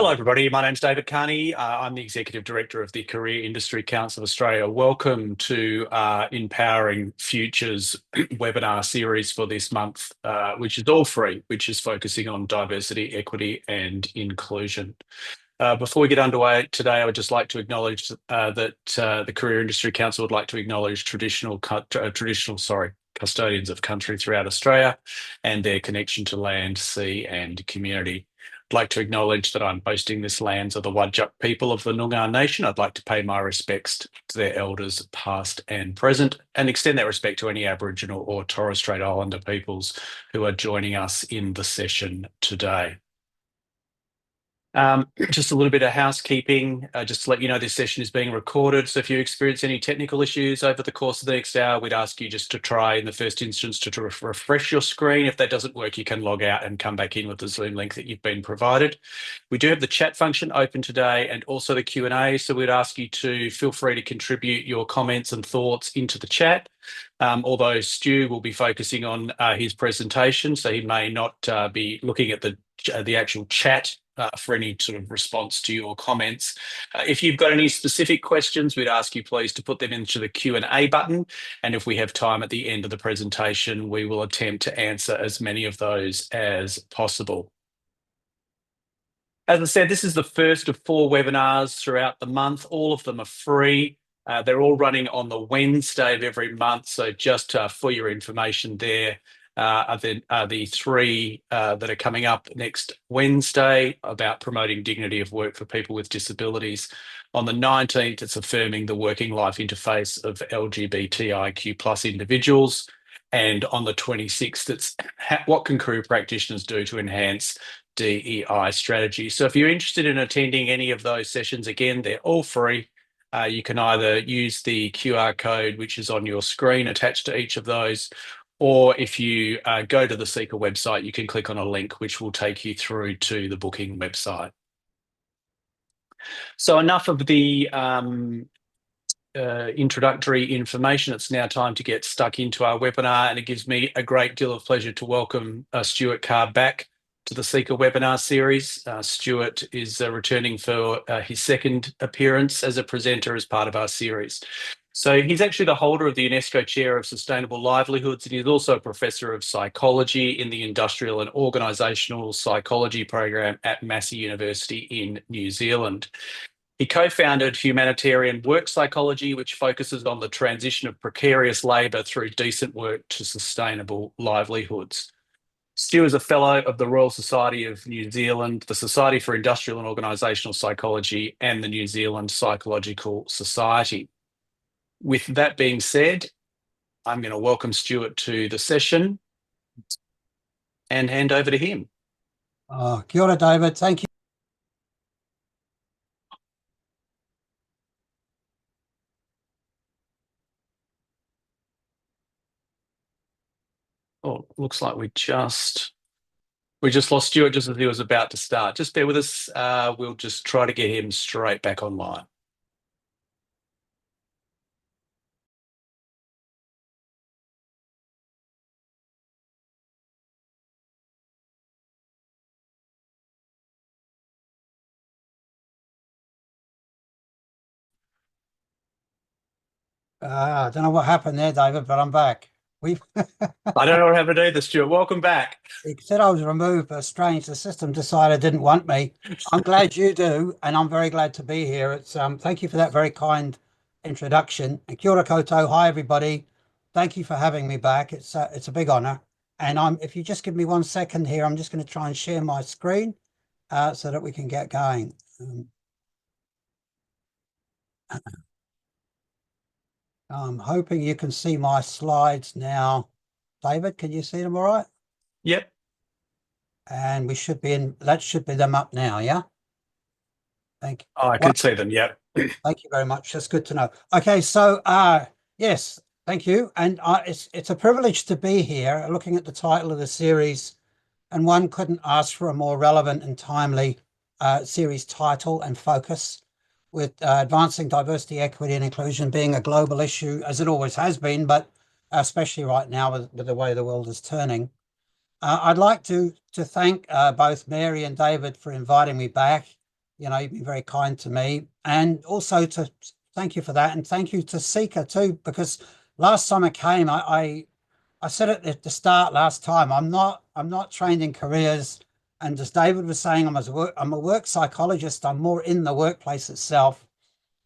Hello, everybody. My name's David Carney. I'm the Executive Director of the Career Industry Council of Australia. Welcome to Empowering Futures webinar series for this month, which is all free, which is focusing on diversity, equity and inclusion. Before we get underway today, I would just like to acknowledge that the Career Industry Council would like to acknowledge custodians of country throughout Australia and their connection to land, sea and community. I'd like to acknowledge that I'm hosting this lands of the Wadjuk people of the Noongar Nation. I'd like to pay my respects to their elders past and present and extend that respect to any Aboriginal or Torres Strait Islander peoples who are joining us in the session today. Just a little bit of housekeeping, just to let you know this session is being recorded. So if you experience any technical issues over the course of the next hour, we'd ask you just to try in the first instance to refresh your screen. If that doesn't work, you can log out and come back in with the Zoom link that you've been provided. We do have the chat function open today and also the Q&A. So we'd ask you to feel free to contribute your comments and thoughts into the chat. Although Stu will be focusing on his presentation, so he may not be looking at the actual chat for any sort of response to your comments. If you've got any specific questions, we'd ask you please to put them into the Q&A button. And if we have time at the end of the presentation, we will attempt to answer as many of those as possible. As I said, this is the first of 4 webinars throughout the month. All of them are free. They're all running on the Wednesday of every month. So just for your information there, are the 3 that are coming up next Wednesday about promoting dignity of work for people with disabilities. On the 19th, it's affirming the working life interface of LGBTIQ+ individuals. And on the 26th, it's what can career practitioners do to enhance DEI strategy. So if you're interested in attending any of those sessions, again, they're all free. You can either use the QR code, which is on your screen attached to each of those, or if you go to the Seeker website, you can click on a link which will take you through to the booking website. So enough of the introductory information. It's now time to get stuck into our webinar, and it gives me a great deal of pleasure to welcome Stuart Carr back to the Seeker webinar series. Stuart is returning for his second appearance as a presenter as part of our series. So he's actually the holder of the UNESCO Chair of Sustainable Livelihoods, and he's also a Professor of Psychology in the Industrial and Organisational Psychology program at Massey University in New Zealand. He co-founded Humanitarian Work Psychology, which focuses on the transition of precarious labour through decent work to sustainable livelihoods. Stu is a Fellow of the Royal Society of New Zealand, the Society for Industrial and Organisational Psychology, and the New Zealand Psychological Society. With that being said, I'm going to welcome Stuart to the session and hand over to him. Kia ora, David. Thank you. Oh, looks like we just lost Stuart just as he was about to start. Just bear with us. We'll just try to get him straight back online. I don't know what happened there, David, but I'm back. I don't know what happened either, Stuart. Welcome back. It said I was removed, but strange, the system decided it didn't want me. I'm glad you do, and I'm very glad to be here. It's thank you for that very kind introduction. And kia ora koutou. Hi, everybody. Thank you for having me back. It's a big honour. And if you just give me 1 second here, I'm just going to try and share my screen so that we can get going. I'm hoping you can see my slides now. David, can you see them all right? Yep. And we should be in, that should be them up now, yeah? Thank you. Oh, I can see them, yep. Thank you very much. That's good to know. Okay, so yes, thank you. And it's a privilege to be here looking at the title of the series, and one couldn't ask for a more relevant and timely series title and focus, with advancing diversity, equity and inclusion being a global issue, as it always has been, but especially right now with the way the world is turning. I'd like to thank both Mary and David for inviting me back. you've been very kind to me, and also to thank you for that, and thank you to Seeker too, because last time I came, I said at the start last time, I'm not trained in careers, and as David was saying, I'm a work psychologist. I'm more in the workplace itself,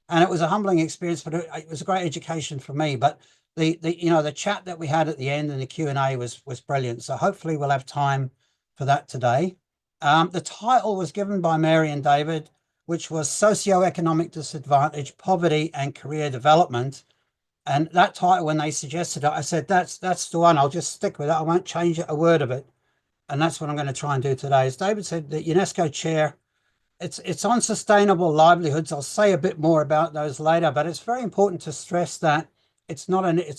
and it was a humbling experience, but it was a great education for me. But the chat that we had at the end and the Q&A was brilliant. So hopefully we'll have time for that today. The title was given by Mary and David, which was Socioeconomic Disadvantage, Poverty and Career Development. And that title, when they suggested it, I said, that's the one. I'll just stick with it. I won't change a word of it. And that's what I'm going to try and do today. As David said, the UNESCO chair, it's on sustainable livelihoods. I'll say a bit more about those later, but it's very important to stress that it's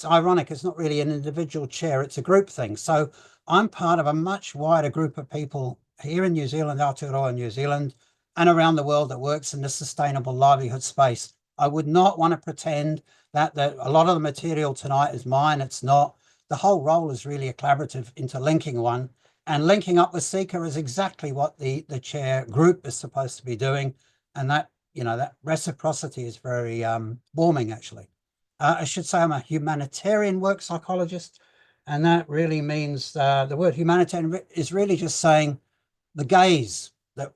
ironic. It's not really an individual chair. It's a group thing. So I'm part of a much wider group of people here in New Zealand, Aotearoa, New Zealand, and around the world that works in the sustainable livelihood space. I would not want to pretend that a lot of the material tonight is mine. It's not. The whole role is really a collaborative, interlinking one. And linking up with Seeker is exactly what the chair group is supposed to be doing. And that reciprocity is very warming, actually. I should say I'm a humanitarian work psychologist. And that really means the word humanitarian is really just saying the gaze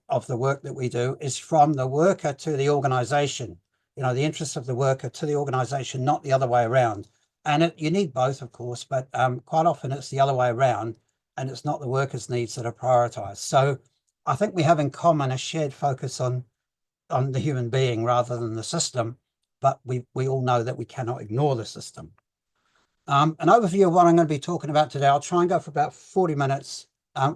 of the work that we do is from the worker to the organization. The interests of the worker to the organization, not the other way around. And you need both, of course, but quite often it's the other way around, and it's not the workers' needs that are prioritized. So I think we have in common a shared focus on the human being rather than the system, but we all know that we cannot ignore the system. An overview of what I'm going to be talking about today. I'll try and go for about 40 minutes.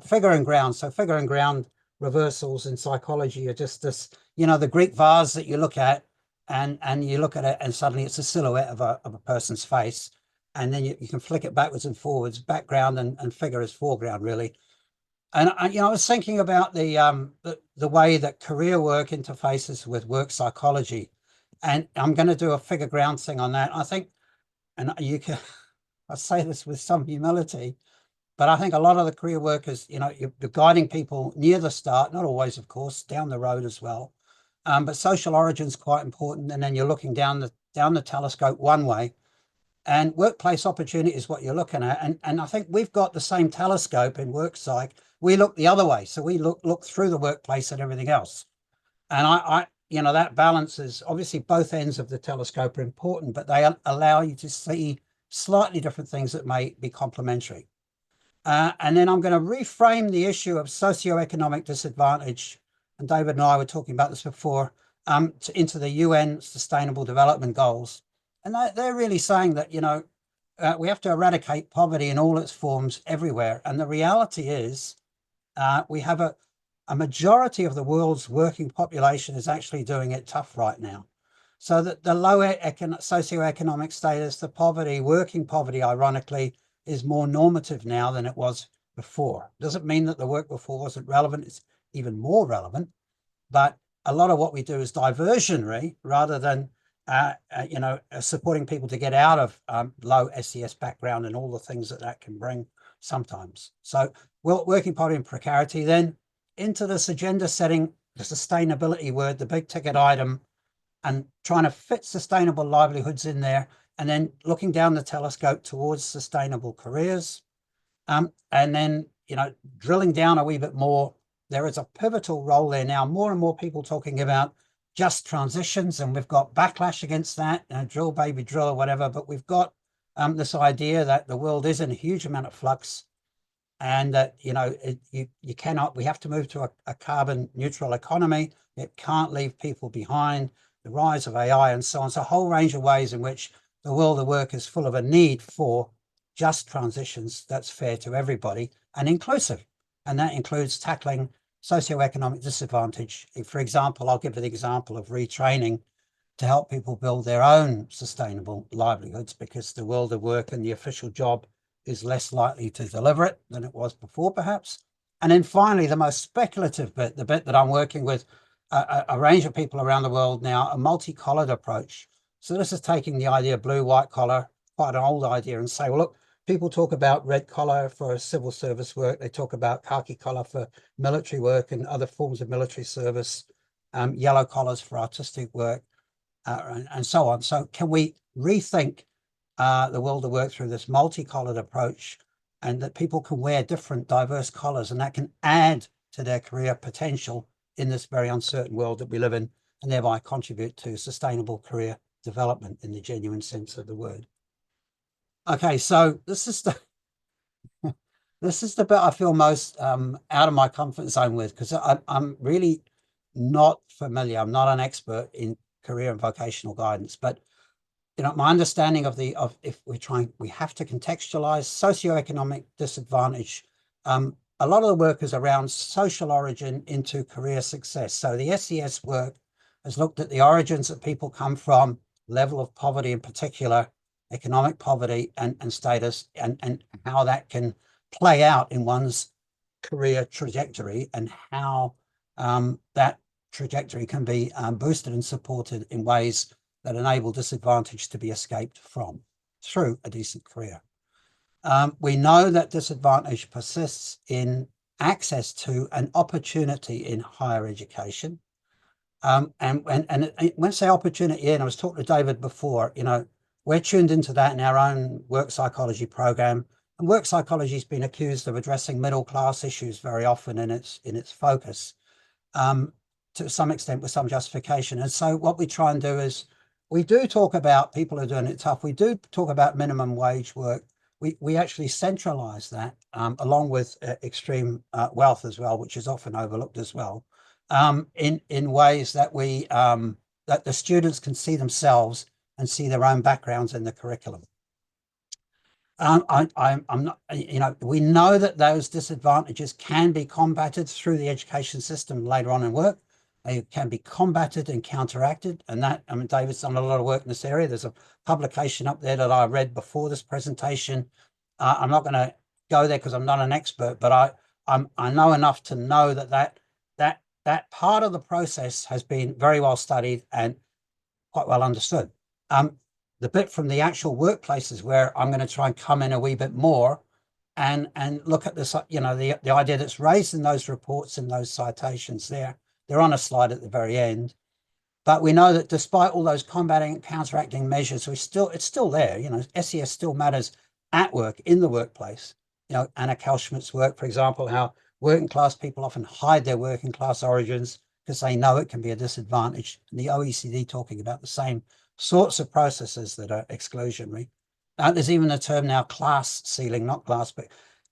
Figure and ground. So figure and ground reversals in psychology are just this, the Greek vase that you look at, and you look at it and suddenly it's a silhouette of a person's face, and then you can flick it backwards and forwards. Background and figure is foreground, really. And I was thinking about the way that career work interfaces with work psychology, and I'm going to do a figure ground thing on that. I think, and I say this with some humility, but I think a lot of the career workers, you're guiding people near the start, not always, of course, down the road as well. But social origin is quite important, and then you're looking down the telescope one way, and workplace opportunity is what you're looking at. And I think we've got the same telescope in work psych. We look the other way, so we look through the workplace at everything else. And that balance is obviously both ends of the telescope are important, but they allow you to see slightly different things that may be complementary. And then I'm going to reframe the issue of socioeconomic disadvantage. And David and I were talking about this before, into the UN Sustainable Development Goals. And they're really saying that, we have to eradicate poverty in all its forms everywhere. And the reality is we have a majority of the world's working population is actually doing it tough right now. So that the lower socioeconomic status, the poverty, working poverty, ironically, is more normative now than it was before. Doesn't mean that the work before wasn't relevant. It's even more relevant, but a lot of what we do is diversionary rather than supporting people to get out of low SES background and all the things that can bring sometimes. So working poverty and precarity, then into this agenda setting, the sustainability word, the big ticket item, and trying to fit sustainable livelihoods in there, and then looking down the telescope towards sustainable careers. And then, drilling down a wee bit more, there is a pivotal role there now. More and more people talking about just transitions, and we've got backlash against that, drill baby drill or whatever, but we've got this idea that the world is in a huge amount of flux, and that, we have to move to a carbon neutral economy. It can't leave people behind. The rise of AI and so on. So a whole range of ways in which the world of work is full of a need for just transitions that's fair to everybody and inclusive. And that includes tackling socioeconomic disadvantage. For example, I'll give an example of retraining to help people build their own sustainable livelihoods, because the world of work and the official job is less likely to deliver it than it was before, perhaps. And then finally, the most speculative bit, the bit that I'm working with a range of people around the world now, a multi-collared approach. So this is taking the idea of blue, white collar, quite an old idea, and say, well, look, people talk about red collar for civil service work. They talk about khaki collar for military work and other forms of military service. yellow collars for artistic work, and so on. So can we rethink the world of work through this multi-collared approach, and that people can wear different diverse collars, and that can add to their career potential in this very uncertain world that we live in, and thereby contribute to sustainable career development in the genuine sense of the word. Okay, so this is the bit I feel most out of my comfort zone with, because I'm really not familiar. I'm not an expert in career and vocational guidance, but my understanding of if we have to contextualize socioeconomic disadvantage. A lot of the work is around social origin into career success. So the SES work has looked at the origins that people come from, level of poverty in particular, economic poverty and status, and how that can play out in one's career trajectory, and how that trajectory can be boosted and supported in ways that enable disadvantage to be escaped from through a decent career. We know that disadvantage persists in access to an opportunity in higher education. And when I say opportunity, and I was talking to David before, we're tuned into that in our own work psychology program. And work psychology has been accused of addressing middle class issues very often in its focus, to some extent with some justification. And so what we try and do is, we do talk about people who are doing it tough. We do talk about minimum wage work. We actually centralize that along with extreme wealth as well, which is often overlooked as well, in ways that that the students can see themselves and see their own backgrounds in the curriculum. I'm not, we know that those disadvantages can be combated through the education system later on in work. They can be combated and counteracted, and that, David's done a lot of work in this area. There's a publication up there that I read before this presentation. I'm not going to go there because I'm not an expert, but I know enough to know that part of the process has been very well studied and quite well understood. The bit from the actual workplaces where I'm going to try and come in a wee bit more and look at this, the idea that's raised in those reports and those citations there. They're on a slide at the very end. But we know that despite all those combating and counteracting measures, it's still there. SES still matters at work, in the workplace. Anna Kalschmidt's work, for example, how working class people often hide their working class origins because they know it can be a disadvantage. And the OECD talking about the same sorts of processes that are exclusionary. There's even a term now, class ceiling, not class, but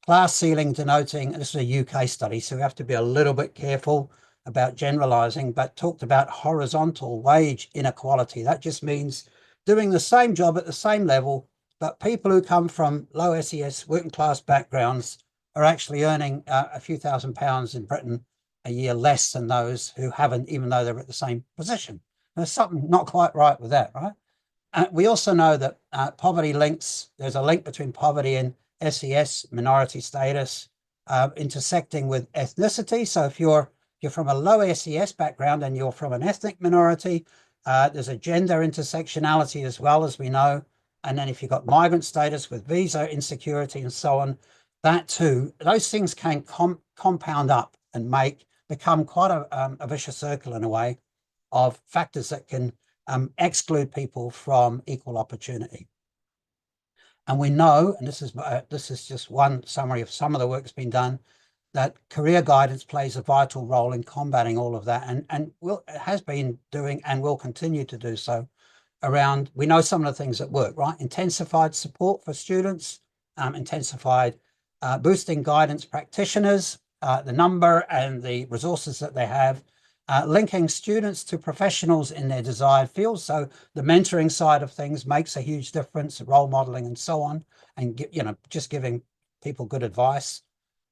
class ceiling, denoting, this is a UK study, so we have to be a little bit careful about generalizing, but talked about horizontal wage inequality. That just means doing the same job at the same level, but people who come from low SES working class backgrounds are actually earning a few £1,000s in Britain a year less than those who haven't, even though they're at the same position. There's something not quite right with that, right? We also know that there's a link between poverty and SES, minority status, intersecting with ethnicity. So if you're from a low SES background and you're from an ethnic minority, there's a gender intersectionality as well, as we know. And then if you've got migrant status with visa insecurity and so on, that too, those things can compound up and become quite a vicious circle in a way of factors that can exclude people from equal opportunity. And we know, and this is just one summary of some of the work that's been done, that career guidance plays a vital role in combating all of that, and has been doing and will continue to do so around, we know some of the things that work, right? Intensified support for students, intensified boosting guidance practitioners, the number and the resources that they have, linking students to professionals in their desired fields. So the mentoring side of things makes a huge difference, role modeling and so on, and just giving people good advice,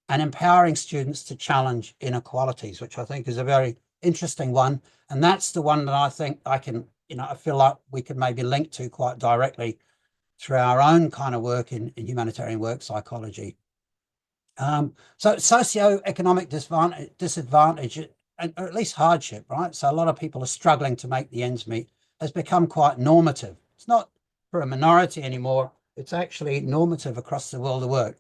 and empowering students to challenge inequalities, which I think is a very interesting one. And that's the one that I think I feel like we could maybe link to quite directly through our own kind of work in humanitarian work psychology. So socioeconomic disadvantage, or at least hardship, right? So a lot of people are struggling to make the ends meet, has become quite normative. It's not for a minority anymore. It's actually normative across the world of work.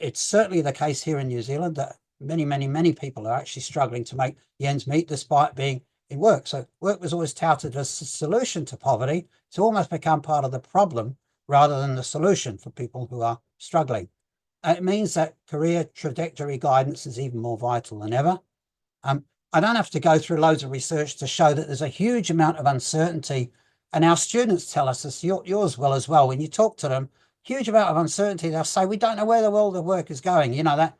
It's certainly the case here in New Zealand that many people are actually struggling to make the ends meet despite being in work. So work was always touted as a solution to poverty. It's almost become part of the problem rather than the solution for people who are struggling. It means that career trajectory guidance is even more vital than ever. I don't have to go through loads of research to show that there's a huge amount of uncertainty, and our students tell us this, yours will as well. When you talk to them, huge amount of uncertainty, they'll say, we don't know where the world of work is going. You know,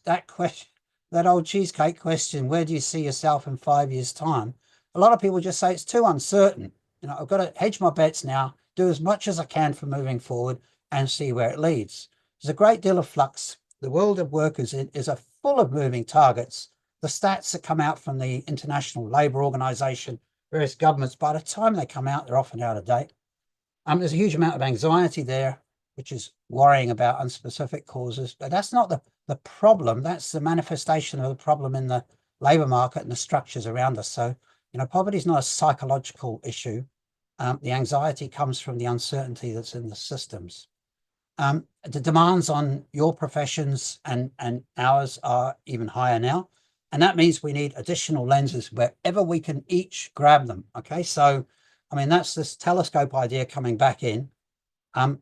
that question, that old cheesecake question, where do you see yourself in 5 years' time? A lot of people just say it's too uncertain. You know, I've got to hedge my bets now, do as much as I can for moving forward and see where it leads. There's a great deal of flux. The world of work is full of moving targets. The stats that come out from the International Labour Organization, various governments, by the time they come out, they're often out of date. There's a huge amount of anxiety there, which is worrying about unspecific causes, but that's not the problem. That's the manifestation of the problem in the labour market and the structures around us. So, you know, poverty is not a psychological issue. The anxiety comes from the uncertainty that's in the systems. The demands on your professions and ours are even higher now. And that means we need additional lenses wherever we can each grab them. Okay, so, I mean, that's this telescope idea coming back in.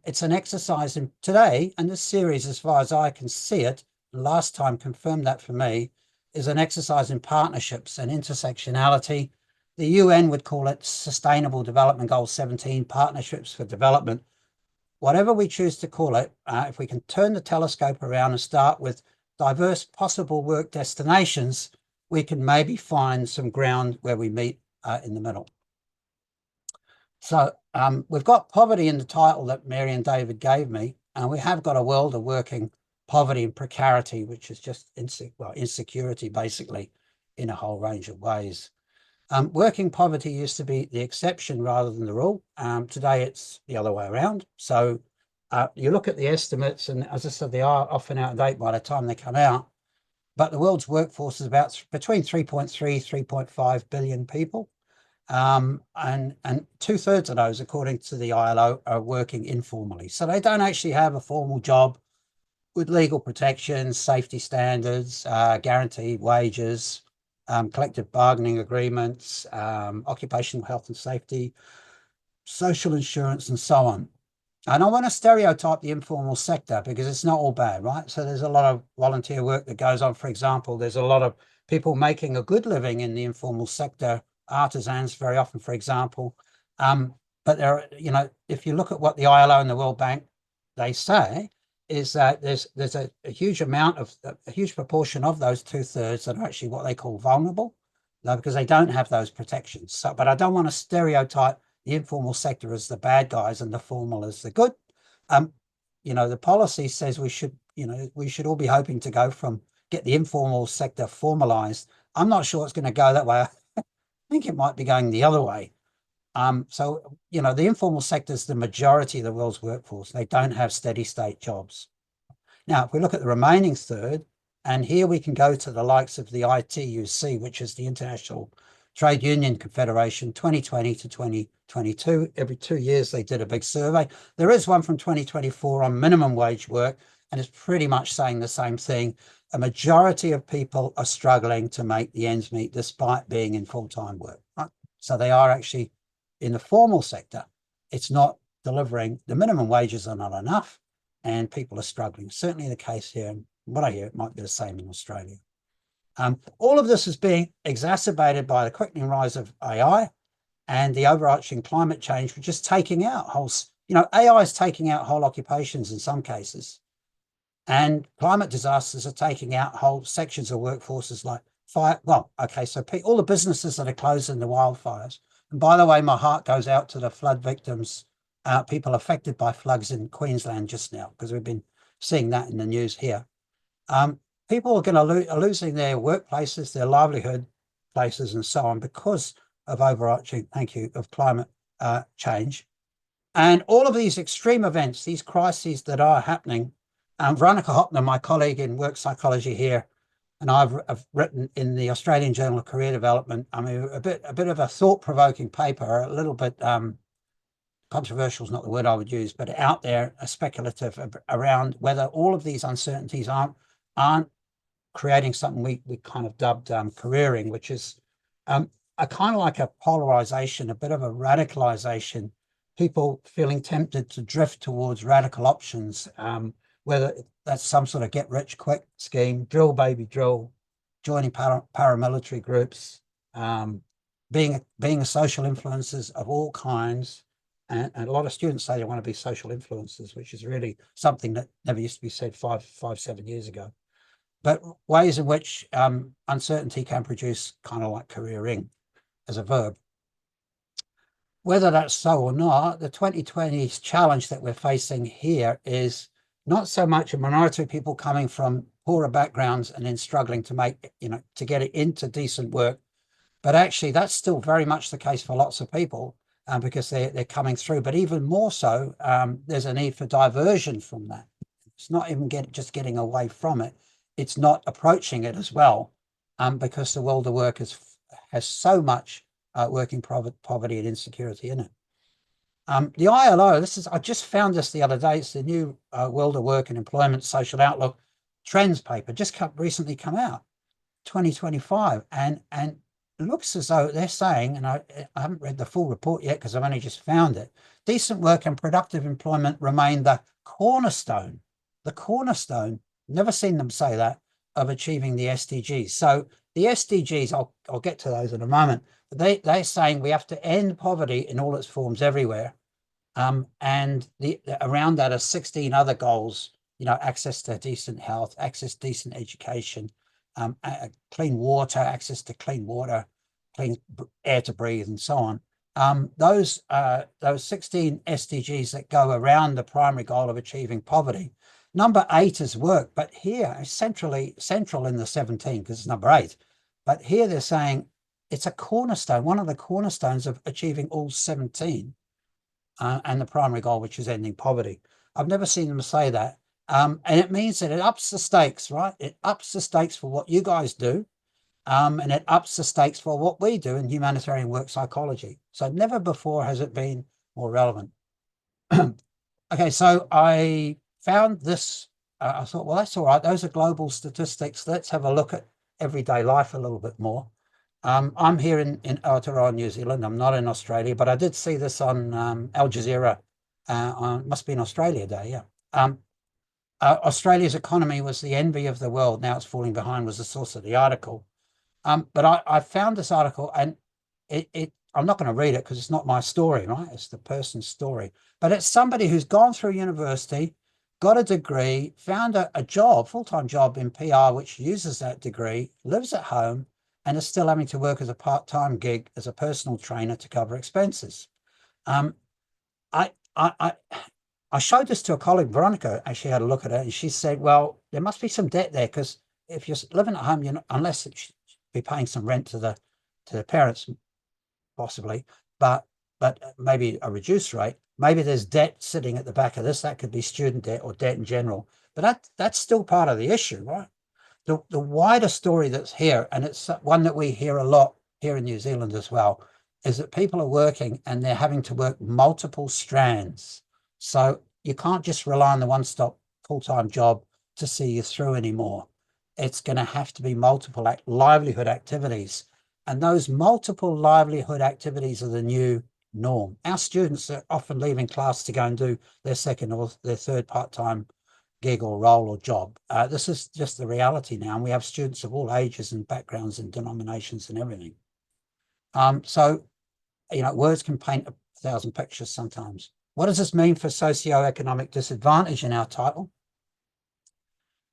It's an exercise in today, and this series, as far as I can see it, last time confirmed that for me, is an exercise in partnerships and intersectionality. The UN would call it Sustainable Development Goal 17, Partnerships for Development. Whatever we choose to call it, if we can turn the telescope around and start with diverse possible work destinations, we can maybe find some ground where we meet in the middle. So we've got poverty in the title that Mary and David gave me, and we have got a world of working poverty and precarity, which is just insecurity, basically, in a whole range of ways. Working poverty used to be the exception rather than the rule. Today, it's the other way around. So you look at the estimates, and as I said, they are often out of date by the time they come out. But the world's workforce is about between 3.3, 3.5 billion people. And 2/3 of those, according to the ILO, are working informally. So they don't actually have a formal job with legal protections, safety standards, guaranteed wages, collective bargaining agreements, occupational health and safety, social insurance, and so on. And I want to stereotype the informal sector because it's not all bad, right? So there's a lot of volunteer work that goes on. For example, there's a lot of people making a good living in the informal sector, artisans very often, for example. But there are, you know, if you look at what the ILO and the World Bank, they say, is that there's a huge amount of, a huge proportion of those 2/3 that are actually what they call vulnerable, because they don't have those protections. So, but I don't want to stereotype the informal sector as the bad guys and the formal as the good. You know, the policy says we should, you know, we should all be hoping to go from get the informal sector formalized. I'm not sure it's going to go that way. I think it might be going the other way. So, you know, the informal sector is the majority of the world's workforce. They don't have steady state jobs. Now, if we look at the remaining third, and here we can go to the likes of the ITUC, which is the International Trade Union Confederation, 2020 to 2022. Every 2 years, they did a big survey. There is one from 2024 on minimum wage work, and it's pretty much saying the same thing. A majority of people are struggling to make the ends meet despite being in full-time work. Right? So they are actually in the formal sector. It's not delivering. The minimum wages are not enough, and people are struggling. Certainly the case here. And what I hear, it might be the same in Australia. All of this is being exacerbated by the quickening rise of AI and the overarching climate change, which is taking out whole, you know, AI is taking out whole occupations in some cases. And climate disasters are taking out whole sections of workforces like fire. Well, okay, so all the businesses that are closed in the wildfires. And by the way, my heart goes out to the flood victims, people affected by floods in Queensland just now, because we've been seeing that in the news here. People are going to are losing their workplaces, their livelihood places, and so on because of overarching, of climate change. And all of these extreme events, these crises that are happening, Veronica Hopner, my colleague in work psychology here, and I've written in the Australian Journal of Career Development, I mean, a bit of a thought-provoking paper, a little bit controversial is not the word I would use, but out there, speculative around whether all of these uncertainties aren't creating something we kind of dubbed careering, which is a kind of like a polarization, a bit of a radicalization, people feeling tempted to drift towards radical options, whether that's some sort of get rich quick scheme, drill baby drill, joining paramilitary groups, being a social influencers of all kinds. And a lot of students say they want to be social influencers, which is really something that never used to be said 7 years ago. But ways in which uncertainty can produce kind of like careering as a verb. Whether that's so or not, the 2020 challenge that we're facing here is not so much a minority of people coming from poorer backgrounds and then struggling to make, to get it into decent work, but actually that's still very much the case for lots of people because they're coming through. But even more so, there's a need for diversion from that. It's not even just getting away from it. It's not approaching it as well because the world of work has so much working poverty and insecurity in it. The ILO, I just found this the other day. It's the new World of Work and Employment Social Outlook Trends paper, just recently come out, 2025. And it looks as though they're saying, and I haven't read the full report yet because I've only just found it, decent work and productive employment remain the cornerstone, never seen them say that, of achieving the SDGs. So the SDGs, I'll get to those in a moment, but they're saying we have to end poverty in all its forms everywhere. And around that are 16 other goals, access to decent health, access to decent education, clean water, access to clean water, clean air to breathe, and so on. Those 16 SDGs that go around the primary goal of achieving poverty. Number 8 is work, but here central in the 17 because it's number 8. But here they're saying it's a cornerstone, one of the cornerstones of achieving all 17 and the primary goal, which is ending poverty. I've never seen them say that. And it means that it ups the stakes, right? It ups the stakes for what you guys do. And it ups the stakes for what we do in humanitarian work psychology. So never before has it been more relevant. Okay, so I found this. I thought, well, that's all right. Those are global statistics. Let's have a look at everyday life a little bit more. I'm here in Aotearoa, New Zealand. I'm not in Australia, but I did see this on Al Jazeera. Must be an Australia Day, yeah. Australia's economy was the envy of the world. Now it's falling behind was the source of the article. But I found this article and I'm not going to read it because it's not my story, right? It's the person's story. But it's somebody who's gone through university, got a degree, found a job, full-time job in PR, which uses that degree, lives at home, and is still having to work as a part-time gig as a personal trainer to cover expenses. I showed this to a colleague, Veronica, actually had a look at it, and she said, well, there must be some debt there because if you're living at home, unless you be paying some rent to the parents, possibly, but maybe a reduced rate. Maybe there's debt sitting at the back of this. That could be student debt or debt in general. But that's still part of the issue, right? The wider story that's here, and it's one that we hear a lot here in New Zealand as well, is that people are working and they're having to work multiple strands. So you can't just rely on the one-stop full-time job to see you through anymore. It's going to have to be multiple livelihood activities. And those multiple livelihood activities are the new norm. Our students are often leaving class to go and do their second or their third part-time gig or role or job. This is just the reality now. And we have students of all ages and backgrounds and denominations and everything. So, words can paint 1,000 pictures sometimes. What does this mean for socioeconomic disadvantage in our title?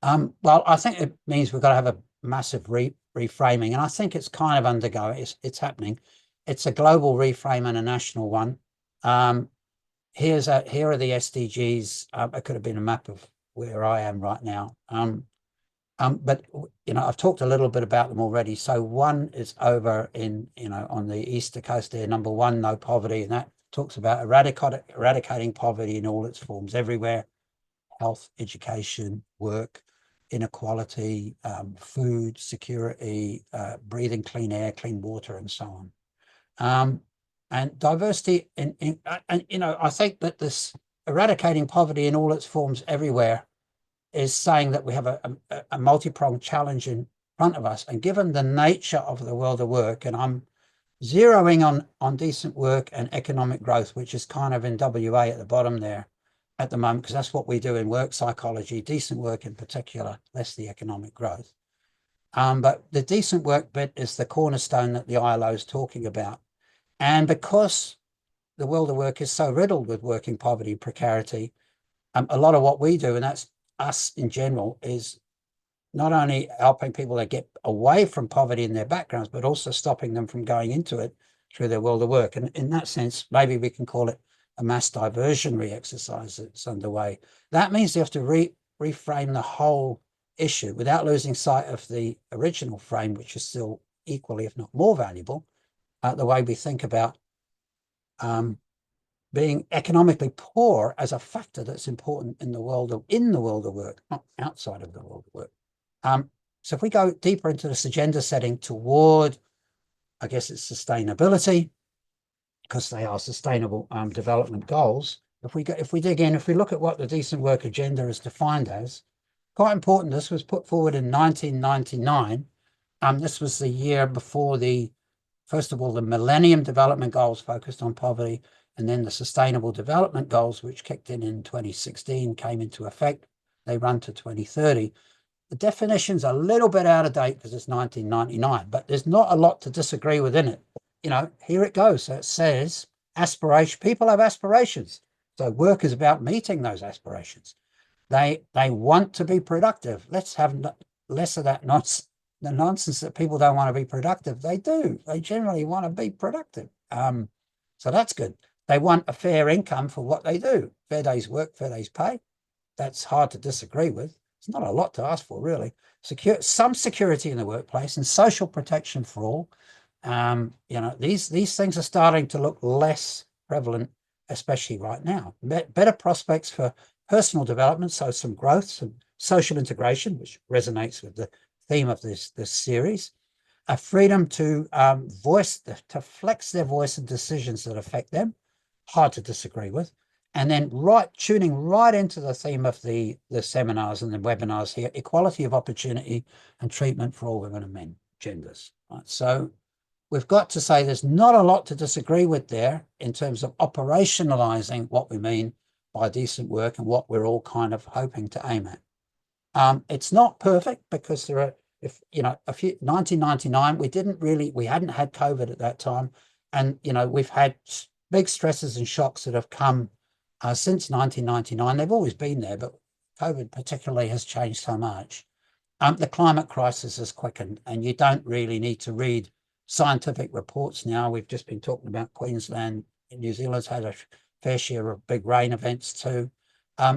Well, I think it means we've got to have a massive reframing, and I think it's kind of undergoing. It's happening. It's a global reframe and a national one. Here are the SDGs. It could have been a map of where I am right now. But I've talked a little bit about them already. So one is over in on the eastern coast there. Number 1, no poverty, and that talks about eradicating poverty in all its forms everywhere: health, education, work, inequality, food security, breathing clean air, clean water, and so on. And diversity I think that this eradicating poverty in all its forms everywhere is saying that we have a multi-pronged challenge in front of us. And given the nature of the world of work, and I'm zeroing on decent work and economic growth, which is kind of in WA at the bottom there at the moment, because that's what we do in work psychology, decent work in particular, less the economic growth. But the decent work bit is the cornerstone that the ILO is talking about. And because the world of work is so riddled with working poverty and precarity, a lot of what we do, and that's us in general, is not only helping people that get away from poverty in their backgrounds, but also stopping them from going into it through their world of work. And in that sense, maybe we can call it a mass diversionary exercise that's underway. That means you have to reframe the whole issue without losing sight of the original frame, which is still equally, if not more valuable, the way we think about being economically poor as a factor that's important in the world of work, not outside of the world of work. So if we go deeper into this agenda setting toward, I guess it's sustainability, because they are sustainable development goals. If we dig in, if we look at what the decent work agenda is defined as, quite important, this was put forward in 1999. This was the year before first of all, the Millennium Development Goals focused on poverty, and then the Sustainable Development Goals, which kicked in 2016, came into effect. They run to 2030. The definition's a little bit out of date because it's 1999, but there's not a lot to disagree within it. Here it goes. So it says aspiration. People have aspirations. So work is about meeting those aspirations. They want to be productive. Let's have less of that nonsense that people don't want to be productive. They do. They generally want to be productive. So that's good. They want a fair income for what they do. Fair day's work, fair day's pay. That's hard to disagree with. It's not a lot to ask for, really. Some security in the workplace and social protection for all. These things are starting to look less prevalent, especially right now. Better prospects for personal development, so some growth, some social integration, which resonates with the theme of this series. A freedom to flex their voice in decisions that affect them. Hard to disagree with. And then tuning right into the theme of the seminars and the webinars here, equality of opportunity and treatment for all women and men, genders. Right? So we've got to say there's not a lot to disagree with there in terms of operationalizing what we mean by decent work and what we're all kind of hoping to aim at. It's not perfect because there are, 1999, we hadn't had COVID at that time. And, we've had big stresses and shocks that have come since 1999. They've always been there, but COVID particularly has changed so much. The climate crisis has quickened, and you don't really need to read scientific reports now. We've just been talking about Queensland. New Zealand's had a fair share of big rain events too.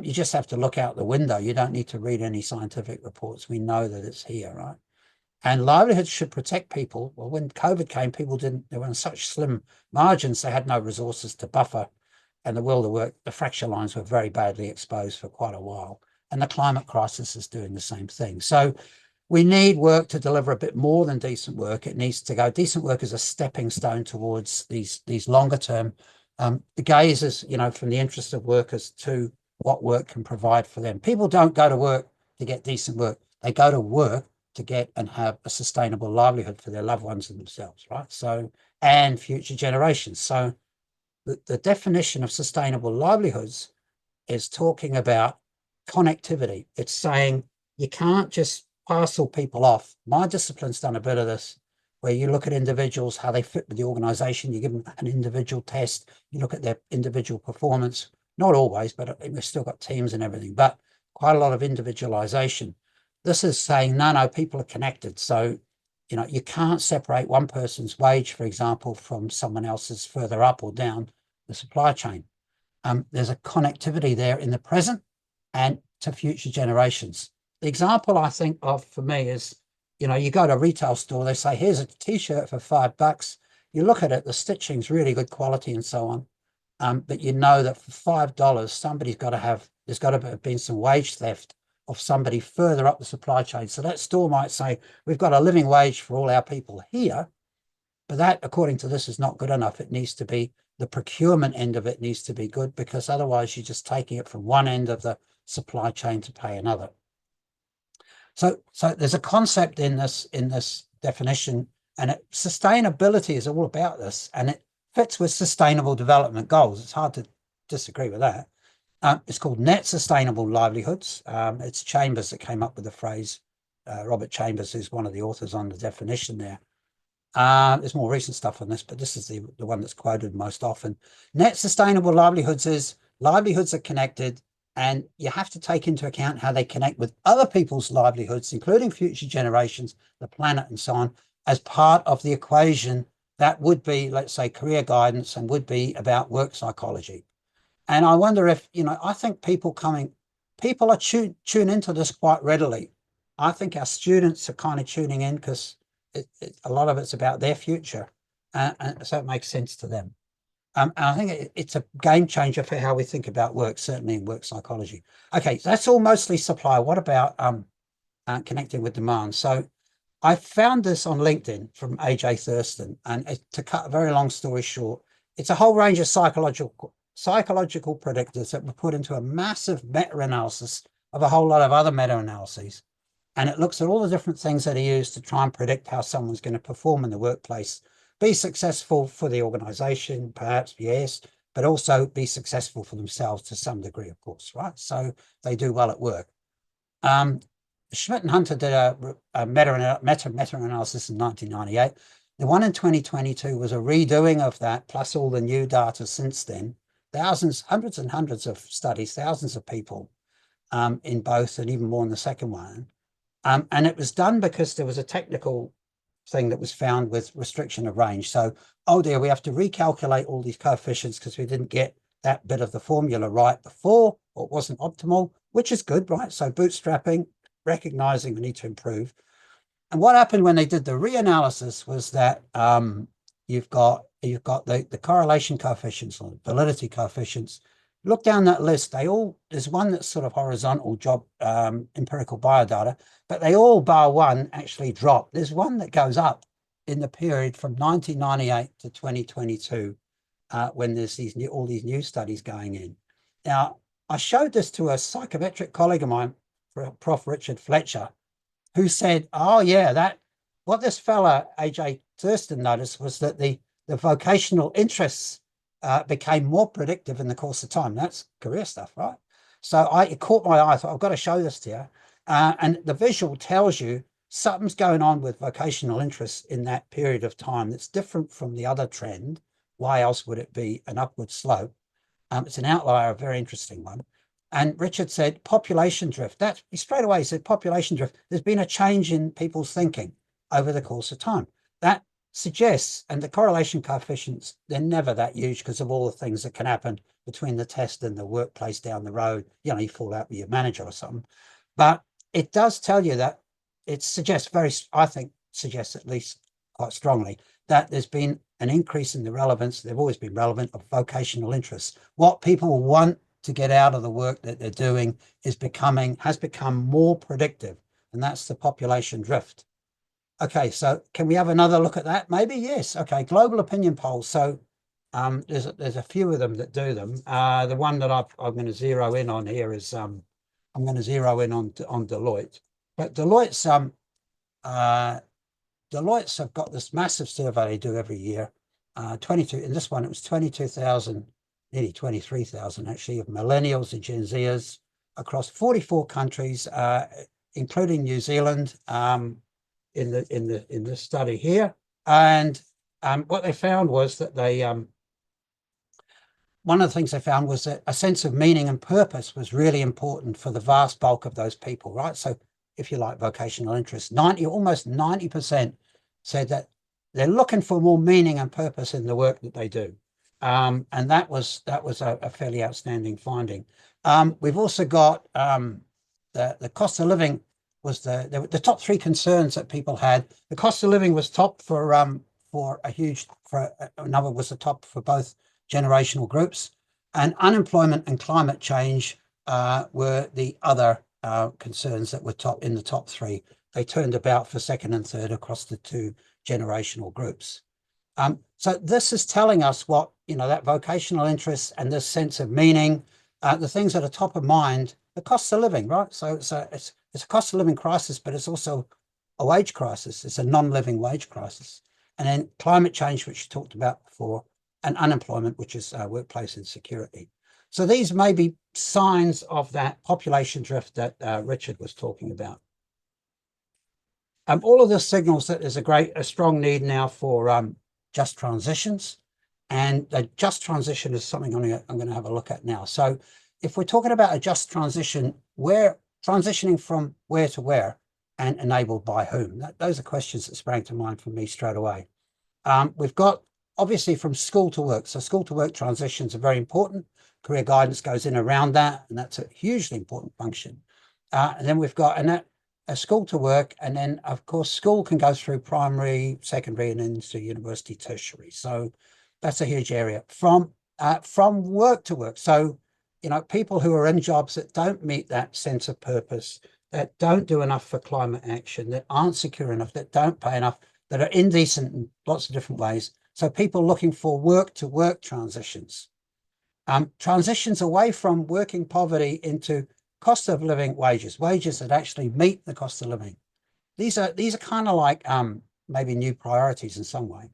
You just have to look out the window. You don't need to read any scientific reports. We know that it's here, right? And livelihoods should protect people. Well, when COVID came, they were in such slim margins, they had no resources to buffer. And the world of work, the fracture lines were very badly exposed for quite a while. And the climate crisis is doing the same thing. So we need work to deliver a bit more than decent work. It needs to go. Decent work is a stepping stone towards these longer term. The gaze is, from the interest of workers to what work can provide for them. People don't go to work to get decent work. They go to work to get and have a sustainable livelihood for their loved ones and themselves, right? So, and future generations. So the definition of sustainable livelihoods is talking about connectivity. It's saying you can't just parcel people off. My discipline's done a bit of this, where you look at individuals, how they fit with the organization, you give them an individual test, you look at their individual performance, not always, but we've still got teams and everything, but quite a lot of individualization. This is saying, no, people are connected. So, you can't separate one person's wage, for example, from someone else's further up or down the supply chain. There's a connectivity there in the present and to future generations. The example I think of for me is, you go to a retail store, they say, here's a t-shirt for $5. You look at it, the stitching's really good quality and so on. But you know that for $5, there's got to have been some wage theft of somebody further up the supply chain. So that store might say, we've got a living wage for all our people here, but that, according to this, is not good enough. It needs to be, the procurement end of it needs to be good, because otherwise you're just taking it from one end of the supply chain to pay another. So there's a concept in this definition, and sustainability is all about this, and it fits with sustainable development goals. It's hard to disagree with that. It's called net sustainable livelihoods. It's Chambers that came up with the phrase. Robert Chambers, who's one of the authors on the definition there. There's more recent stuff on this, but this is the one that's quoted most often. Net sustainable livelihoods is livelihoods are connected, and you have to take into account how they connect with other people's livelihoods, including future generations, the planet, and so on, as part of the equation that would be, let's say, career guidance and would be about work psychology. And I wonder if, I think people are tune into this quite readily. I think our students are kind of tuning in because a lot of it's about their future. And so it makes sense to them. And I think it's a game changer for how we think about work, certainly in work psychology. Okay, so that's all mostly supply. What about connecting with demand? So I found this on LinkedIn from AJ Thurston, and to cut a very long story short, it's a whole range of psychological predictors that were put into a massive meta-analysis of a whole lot of other meta-analyses. And it looks at all the different things that are used to try and predict how someone's going to perform in the workplace, be successful for the organization, perhaps, yes, but also be successful for themselves to some degree, of course, right? So they do well at work. Schmidt and Hunter did a meta-analysis in 1998. The one in 2022 was a redoing of that, plus all the new data since then. Hundreds and hundreds of studies, thousands of people in both, and even more in the second one. And it was done because there was a technical thing that was found with restriction of range. So, oh dear, we have to recalculate all these coefficients because we didn't get that bit of the formula right before, or it wasn't optimal, which is good, right? So bootstrapping, recognizing we need to improve. And what happened when they did the reanalysis was that you've got the correlation coefficients or validity coefficients. Look down that list. There's one that's sort of horizontal job empirical biodata, but they all bar one actually drop. There's one that goes up in the period from 1998 to 2022 when there's all these new studies going in. Now, I showed this to a psychometric colleague of mine, Prof. Richard Fletcher, who said, oh yeah, what this fella, AJ Thurston, noticed was that the vocational interests became more predictive in the course of time. That's career stuff, right? So it caught my eye. I thought, I've got to show this to you. And the visual tells you something's going on with vocational interests in that period of time that's different from the other trend. Why else would it be an upward slope? It's an outlier, a very interesting one. And Richard said population drift. He straight away said population drift. There's been a change in people's thinking over the course of time. That suggests, and the correlation coefficients, they're never that huge because of all the things that can happen between the test and the workplace down the road. You fall out with your manager or something. But it does tell you that it suggests at least quite strongly that there's been an increase in the relevance. They've always been relevant of vocational interests. What people want to get out of the work that they're doing has become more predictive, and that's the population drift. Okay, so can we have another look at that? Maybe, yes. Okay, global opinion polls. So there's a few of them that do them. The one that I'm going to zero in on here is I'm going to zero in on Deloitte. But Deloitte's have got this massive survey they do every year. In this one it was 22,000, nearly 23,000 actually, of millennials and Gen Zers across 44 countries, including New Zealand. In this study here, and what they found was that one of the things they found was that a sense of meaning and purpose was really important for the vast bulk of those people, right? So if you like vocational interest, almost 90% said that they're looking for more meaning and purpose in the work that they do, and that was a fairly outstanding finding. We've also got the cost of living was the top three concerns that people had. The cost of living was top for another was the top for both generational groups, and unemployment and climate change were the other concerns that were in the top three. They turned about for second and third across the two generational groups. So this is telling us what, that vocational interest and this sense of meaning, the things that are top of mind, the cost of living, right? So it's it's a cost of living crisis, but it's also a wage crisis. It's a non-living wage crisis. And then climate change, which you talked about before, and unemployment, which is workplace insecurity. So these may be signs of that population drift that Richard was talking about. All of this signals that there's a strong need now for just transitions, and a just transition is something I'm going to have a look at now. So if we're talking about a just transition, we're transitioning from where to where and enabled by whom? Those are questions that sprang to mind for me straight away. We've got obviously from school to work. So school to work transitions are very important. Career guidance goes in around that, and that's a hugely important function. And then we've got a school to work, and then of course school can go through primary, secondary, and into university, tertiary. So that's a huge area. From work to work. So people who are in jobs that don't meet that sense of purpose, that don't do enough for climate action, that aren't secure enough, that don't pay enough, that are indecent in lots of different ways. So people looking for work to work transitions. Transitions away from working poverty into cost of living wages that actually meet the cost of living. These are kind of like maybe new priorities in some way.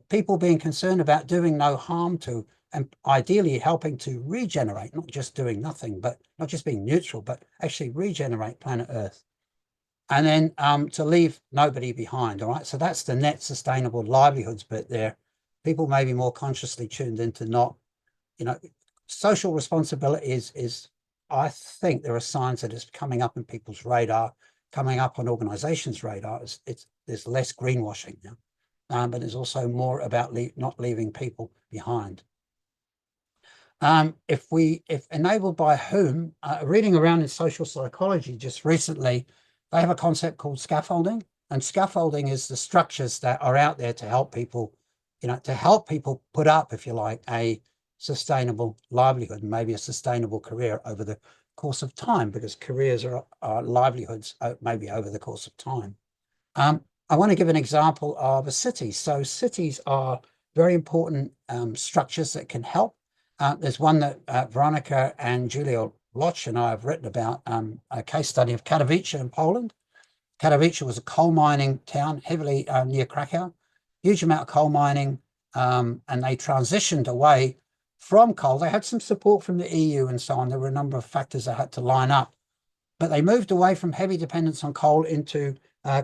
People being concerned about doing no harm to, and ideally helping to regenerate, not just doing nothing, but not just being neutral, but actually regenerate planet Earth. And then to leave nobody behind, all right? So that's the net sustainable livelihoods bit there. People may be more consciously tuned into not, social responsibility is, I think there are signs that it's coming up in people's radar, coming up on organizations' radar. There's less greenwashing now, but there's also more about not leaving people behind. If enabled by whom, reading around in social psychology just recently, they have a concept called scaffolding, and scaffolding is the structures that are out there to help people, to help people put up, if you like, a sustainable livelihood and maybe a sustainable career over the course of time, because careers are livelihoods maybe over the course of time. I want to give an example of a city. So cities are very important structures that can help. There's one that Veronica and Julia Loch and I have written about, a case study of Katowice in Poland. Katowice was a coal mining town, heavily near Krakow, huge amount of coal mining, and they transitioned away from coal. They had some support from the EU and so on. There were a number of factors that had to line up, but they moved away from heavy dependence on coal into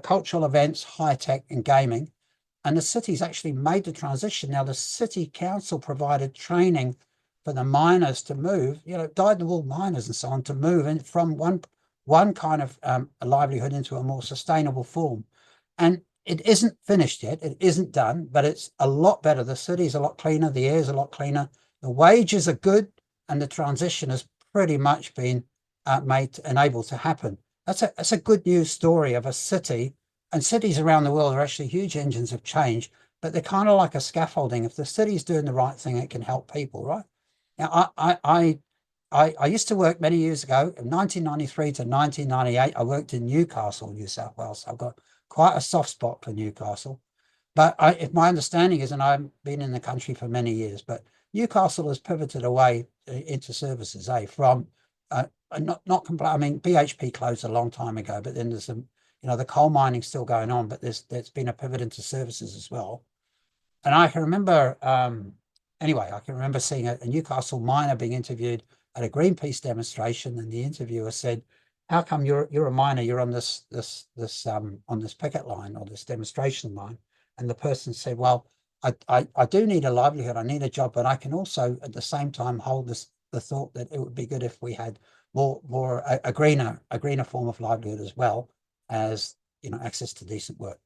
cultural events, high tech, and gaming. And the city's actually made the transition. Now, the city council provided training for the miners to move, dyed-in-the-wool miners and so on, to move in from one kind of a livelihood into a more sustainable form. And it isn't finished yet. It isn't done, but it's a lot better. The city's a lot cleaner. The air's a lot cleaner. The wages are good, and the transition has pretty much been enabled to happen. That's a good news story of a city, and cities around the world are actually huge engines of change, but they're kind of like a scaffolding. If the city's doing the right thing, it can help people, right? Now, I used to work many years ago, in 1993 to 1998, I worked in Newcastle, New South Wales. So I've got quite a soft spot for Newcastle. But if my understanding is, and I've been in the country for many years, but Newcastle has pivoted away into services, from not completely. I mean, BHP closed a long time ago, but then there's some, the coal mining still going on, but there's been a pivot into services as well. And I can remember, I can remember seeing a Newcastle miner being interviewed at a Greenpeace demonstration, and the interviewer said, "How come you're a miner? You're on this on this picket line or this demonstration line?" And the person said, "Well, I do need a livelihood. I need a job, but I can also at the same time hold the thought that it would be good if we had a greener form of livelihood as well as access to decent work."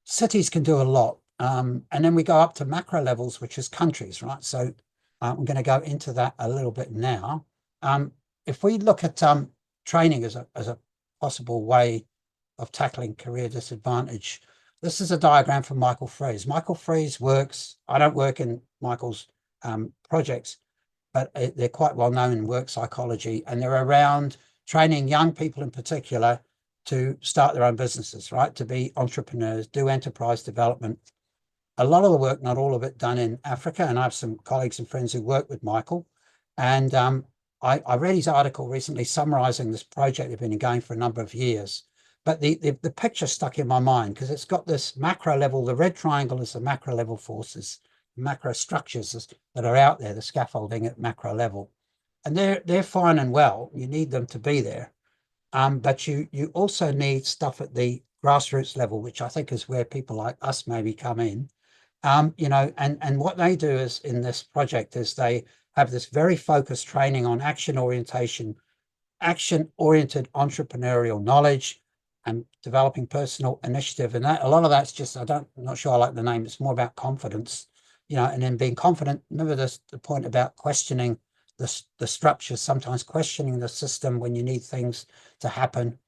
Cities can do a lot, and then we go up to macro levels, which is countries, right? So I'm going to go into that a little bit now. If we look at training as a possible way of tackling career disadvantage, this is a diagram from Michael Freeze. Michael Freeze works, I don't work in Michael's projects, but they're quite well known in work psychology, and they're around training young people in particular to start their own businesses, right? To be entrepreneurs, do enterprise development. A lot of the work, not all of it, done in Africa. And I have some colleagues and friends who work with Michael. And I read his article recently summarizing this project they've been going for a number of years. But the picture stuck in my mind because it's got this macro level. The red triangle is the macro level forces, macro structures that are out there, the scaffolding at macro level. And they're fine and well. You need them to be there. But you also need stuff at the grassroots level, which I think is where people like us maybe come in. And what they do is in this project is they have this very focused training on action-oriented entrepreneurial knowledge and developing personal initiative. And that a lot of that's just, I'm not sure I like the name. It's more about confidence, and then being confident. Remember the point about questioning the structure, sometimes questioning the system when you need things to happen,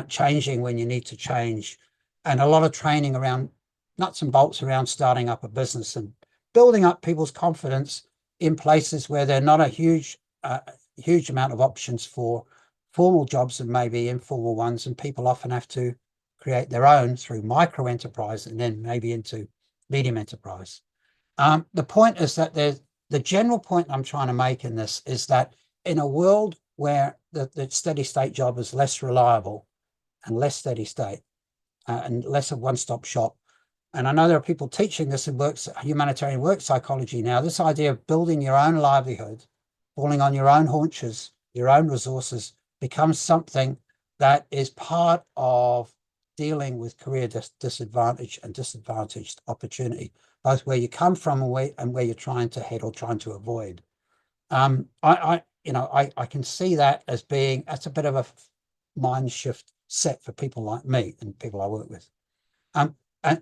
changing when you need to change, and a lot of training around nuts and bolts around starting up a business and building up people's confidence in places where there are not a huge amount of options for formal jobs and maybe informal ones, and people often have to create their own through micro enterprise and then maybe into medium enterprise. The point is that the general point I'm trying to make in this is that in a world where the steady state job is less reliable and less steady state and less of one-stop shop, and I know there are people teaching this in humanitarian work psychology now, this idea of building your own livelihood, falling on your own haunches, your own resources, becomes something that is part of dealing with career disadvantage and disadvantaged opportunity, both where you come from and where you're trying to head or trying to avoid. I can see that as that's a bit of a mind shift set for people like me and people I work with.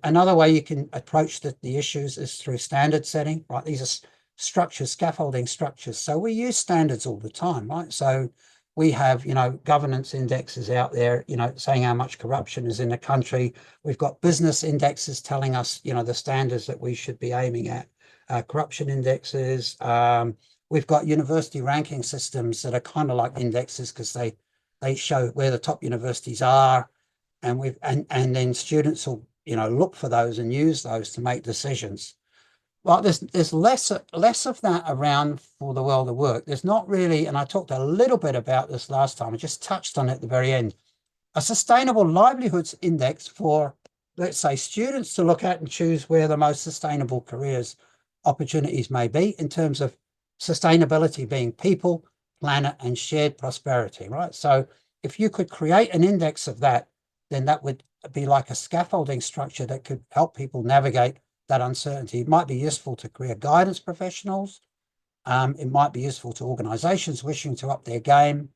Another way you can approach the issues is through standard setting, right? These are structures, scaffolding structures. So we use standards all the time, right? So we have, governance indexes out there, saying how much corruption is in the country. We've got business indexes telling us, the standards that we should be aiming at, corruption indexes. We've got university ranking systems that are kind of like indexes because they show where the top universities are. And then students will, look for those and use those to make decisions. Well, there's less of that around for the world of work. There's not really, and I talked a little bit about this last time, I just touched on it at the very end, a sustainable livelihoods index for, let's say, students to look at and choose where the most sustainable careers opportunities may be in terms of sustainability being people, planet, and shared prosperity, right? So if you could create an index of that, then that would be like a scaffolding structure that could help people navigate that uncertainty. It might be useful to career guidance professionals. It might be useful to organizations wishing to up their game,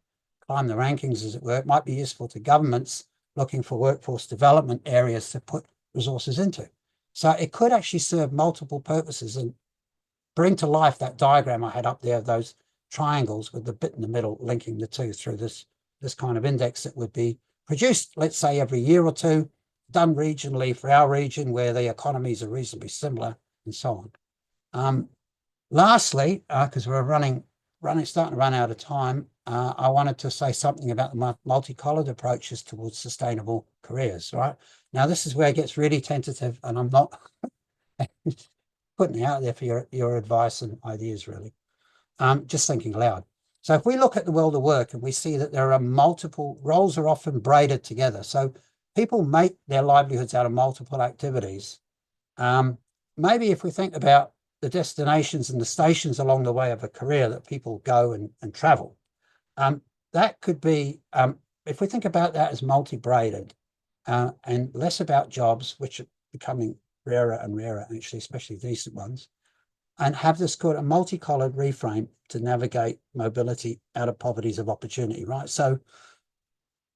climb the rankings, as it were. It might be useful to governments looking for workforce development areas to put resources into. So it could actually serve multiple purposes and bring to life that diagram I had up there of those triangles with the bit in the middle linking the two through this kind of index that would be produced, let's say, every year or two, done regionally for our region where the economies are reasonably similar and so on. Lastly, because we're starting to run out of time, I wanted to say something about the multicolored approaches towards sustainable careers, right? Now, this is where it gets really tentative, and I'm not putting it out there for your advice and ideas, really. Just thinking aloud. So if we look at the world of work and we see that there are multiple roles are often braided together. So people make their livelihoods out of multiple activities. Maybe if we think about the destinations and the stations along the way of a career that people go and travel, that could be, if we think about that as multi-braided and less about jobs, which are becoming rarer and rarer, actually, especially decent ones, and have this called a multicolored reframe to navigate mobility out of poverties of opportunity, right? So,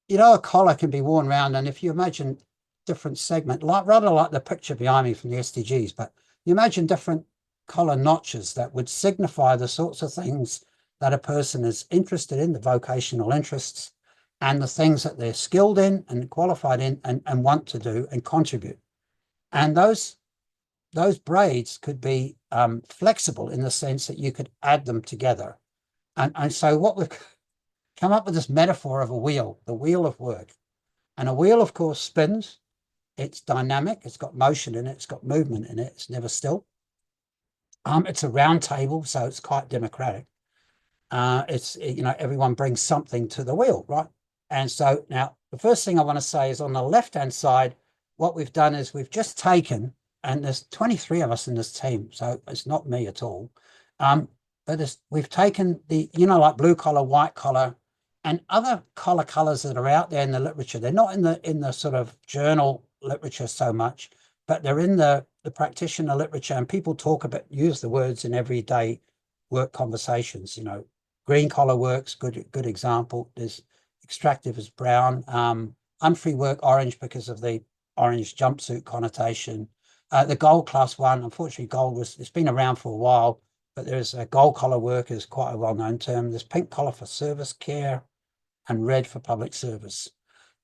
a collar can be worn around, and if you imagine different segment, rather like the picture behind me from the SDGs, but you imagine different collar notches that would signify the sorts of things that a person is interested in, the vocational interests, and the things that they're skilled in and qualified in and want to do and contribute. And those braids could be flexible in the sense that you could add them together. And so what we've come up with this metaphor of a wheel, the wheel of work. And a wheel, of course, spins. It's dynamic. It's got motion in it. It's got movement in it. It's never still. It's a round table, so it's quite democratic. It's, everyone brings something to the wheel, right? And so now the first thing I want to say is on the left-hand side, what we've done is we've just taken, and there's 23 of us in this team, so it's not me at all. But we've taken the, like blue collar, white collar, and other colors that are out there in the literature. They're not in the sort of journal literature so much, but they're in the practitioner literature, and people use the words in everyday work conversations. Green collar work's good example. There's extractive as brown, unfree work orange because of the orange jumpsuit connotation. The gold class one, unfortunately, it's been around for a while, but there's a gold collar work is quite a well-known term. There's pink collar for service care and red for public service.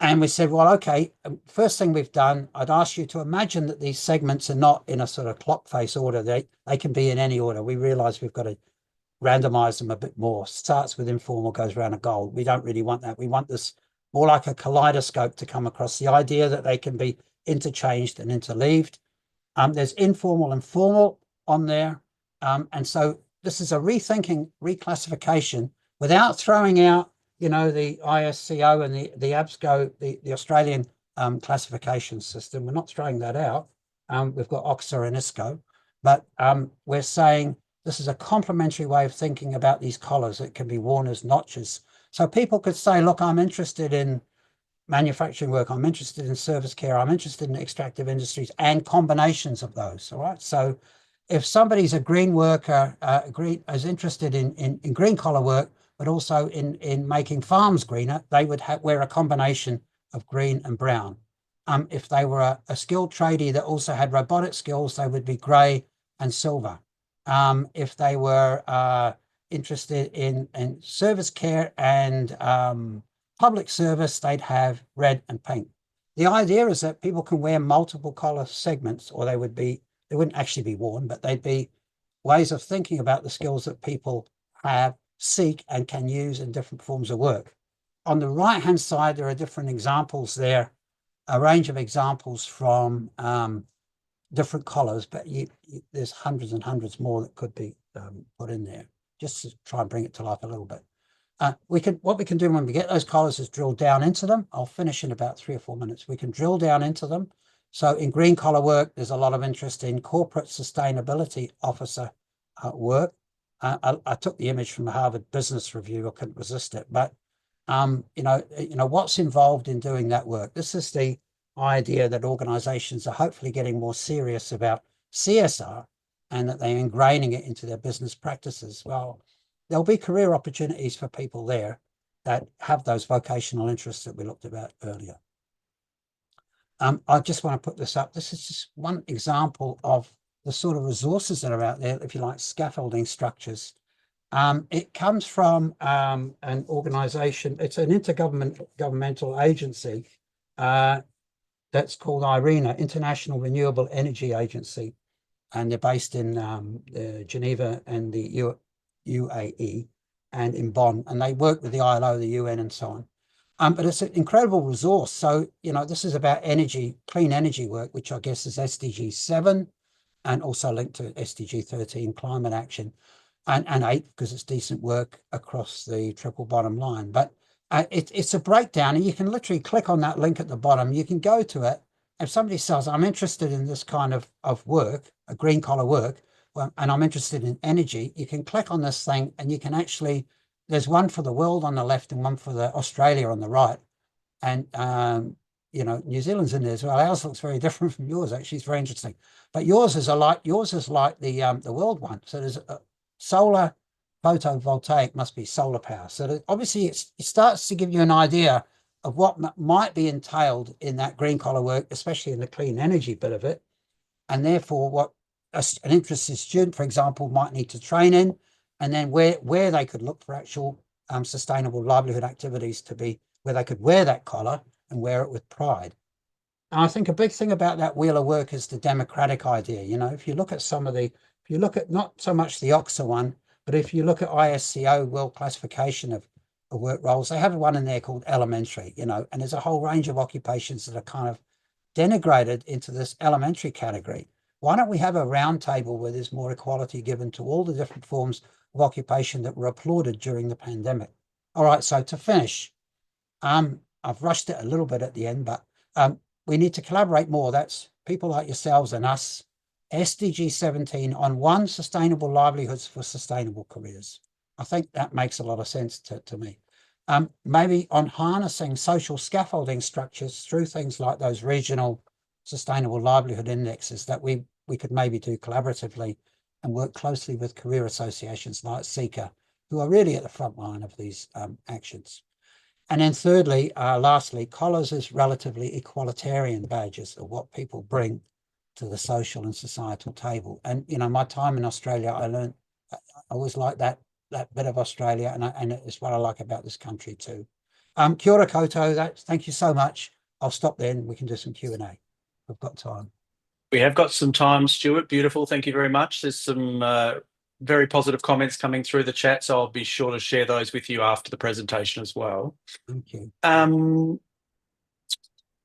And we said, well, okay, first thing we've done, I'd ask you to imagine that these segments are not in a sort of clock face order. They can be in any order. We realize we've got to randomize them a bit more. Starts with informal, goes around a goal. We don't really want that. We want this more like a kaleidoscope to come across, the idea that they can be interchanged and interleaved. There's informal and formal on there. And so this is a rethinking, reclassification without throwing out, the ISCO and the ABSCO, the Australian classification system. We're not throwing that out. We've got OXA and ISCO, but we're saying this is a complementary way of thinking about these collars that can be worn as notches. So people could say, look, I'm interested in manufacturing work, I'm interested in service care, I'm interested in extractive industries and combinations of those. All right. So if somebody's a green worker, is interested in green collar work, but also in making farms greener, they would wear a combination of green and brown. If they were a skilled tradie that also had robotic skills, they would be grey and silver. If they were interested in service care and public service, they'd have red and pink. The idea is that people can wear multiple color segments, or they wouldn't actually be worn, but they'd be ways of thinking about the skills that people have, seek, and can use in different forms of work. On the right-hand side, there are different examples there, a range of examples from different colors, but there's hundreds and hundreds more that could be put in there, just to try and bring it to life a little bit. What we can do when we get those colors is drill down into them. I'll finish in about 3 or 4 minutes. We can drill down into them. So in green collar work, there's a lot of interest in corporate sustainability officer work. I took the image from the Harvard Business Review. I couldn't resist it, but what's involved in doing that work? This is the idea that organizations are hopefully getting more serious about CSR and that they're ingraining it into their business practices. Well, there'll be career opportunities for people there that have those vocational interests that we looked about earlier. I just want to put this up. This is just one example of the sort of resources that are out there, if you like, scaffolding structures. It comes from an organization. It's an intergovernmental agency that's called IRENA, International Renewable Energy Agency, and they're based in Geneva and the UAE and in Bonn, and they work with the ILO, the UN, and so on. But it's an incredible resource. So, this is about clean energy work, which I guess is SDG 7, and also linked to SDG 13, climate action, and 8, because it's decent work across the triple bottom line. But it's a breakdown, and you can literally click on that link at the bottom. You can go to it. If somebody says, I'm interested in this kind of work, a green collar work, and I'm interested in energy, you can click on this thing and you can actually, there's one for the world on the left and one for the Australia on the right. And, New Zealand's in there as well. Ours looks very different from yours, actually. It's very interesting. But yours is like the world one. So there's a solar photovoltaic, must be solar power. So obviously it starts to give you an idea of what might be entailed in that green collar work, especially in the clean energy bit of it. And therefore what an interested student, for example, might need to train in, and then where they could look for actual sustainable livelihood activities to be, where they could wear that collar and wear it with pride. And I think a big thing about that wheel of work is the democratic idea. If you look at not so much the OXA one, but if you look at ISCO World Classification of work roles, they have one in there called elementary, and there's a whole range of occupations that are kind of denigrated into this elementary category. Why don't we have a round table where there's more equality given to all the different forms of occupation that were applauded during the pandemic? All right, so to finish, I've rushed it a little bit at the end, but we need to collaborate more. That's people like yourselves and us. SDG 17 on one, sustainable livelihoods for sustainable careers. I think that makes a lot of sense to me. Maybe on harnessing social scaffolding structures through things like those regional sustainable livelihood indexes that we could maybe do collaboratively and work closely with career associations like Seeker, who are really at the front line of these actions. And then thirdly, lastly, collars as relatively equalitarian badges of what people bring to the social and societal table. And, you know, my time in Australia, I learned, I always liked that bit of Australia, and it's what I like about this country too. Kia ora koutou, thank you so much. I'll stop there and we can do some Q&A. We've got time. We have got some time, Stuart. Beautiful. Thank you very much. There's some very positive comments coming through the chat, so I'll be sure to share those with you after the presentation as well. Thank you.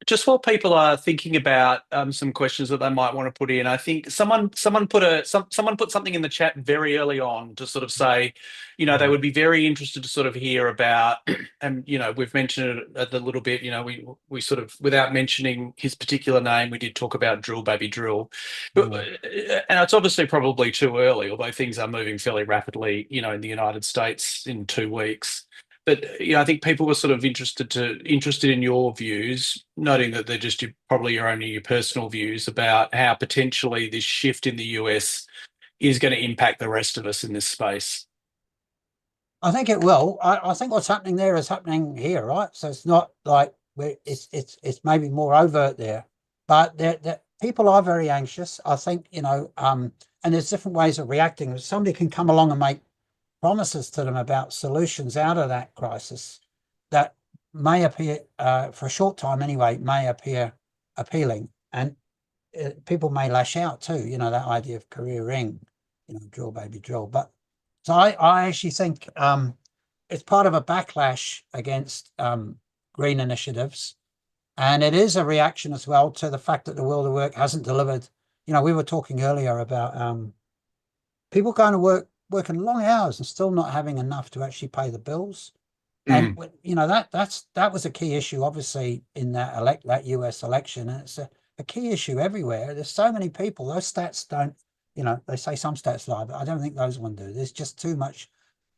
Just while people are thinking about some questions that they might want to put in, I think someone put something in the chat very early on to sort of say, you know, they would be very interested to sort of hear about, and you know, we've mentioned it a little bit. You know, we sort of, without mentioning his particular name, we did talk about drill baby drill, but, and it's obviously probably too early, although things are moving fairly rapidly. You know, in the United States in 2 weeks. But you know, I think people were sort of interested in your views, noting that they're just probably only your personal views about how potentially this shift in the US is going to impact the rest of us in this space. I think it will. I think what's happening there is happening here, right? So it's not like it's maybe more overt there, but people are very anxious. I think, you know, and there's different ways of reacting. If somebody can come along and make promises to them about solutions out of that crisis that may appear, for a short time anyway, may appear appealing, and people may lash out too, you know, that idea of careering, you know, drill baby drill. But so I actually think it's part of a backlash against green initiatives, and it is a reaction as well to the fact that the world of work hasn't delivered. You know, we were talking earlier about people going to working long hours and still not having enough to actually pay the bills. And you know, that was a key issue, obviously, in that US election, and it's a key issue everywhere. There's so many people. Those stats don't, you know, they say some stats lie, but I don't think those ones do. There's just too much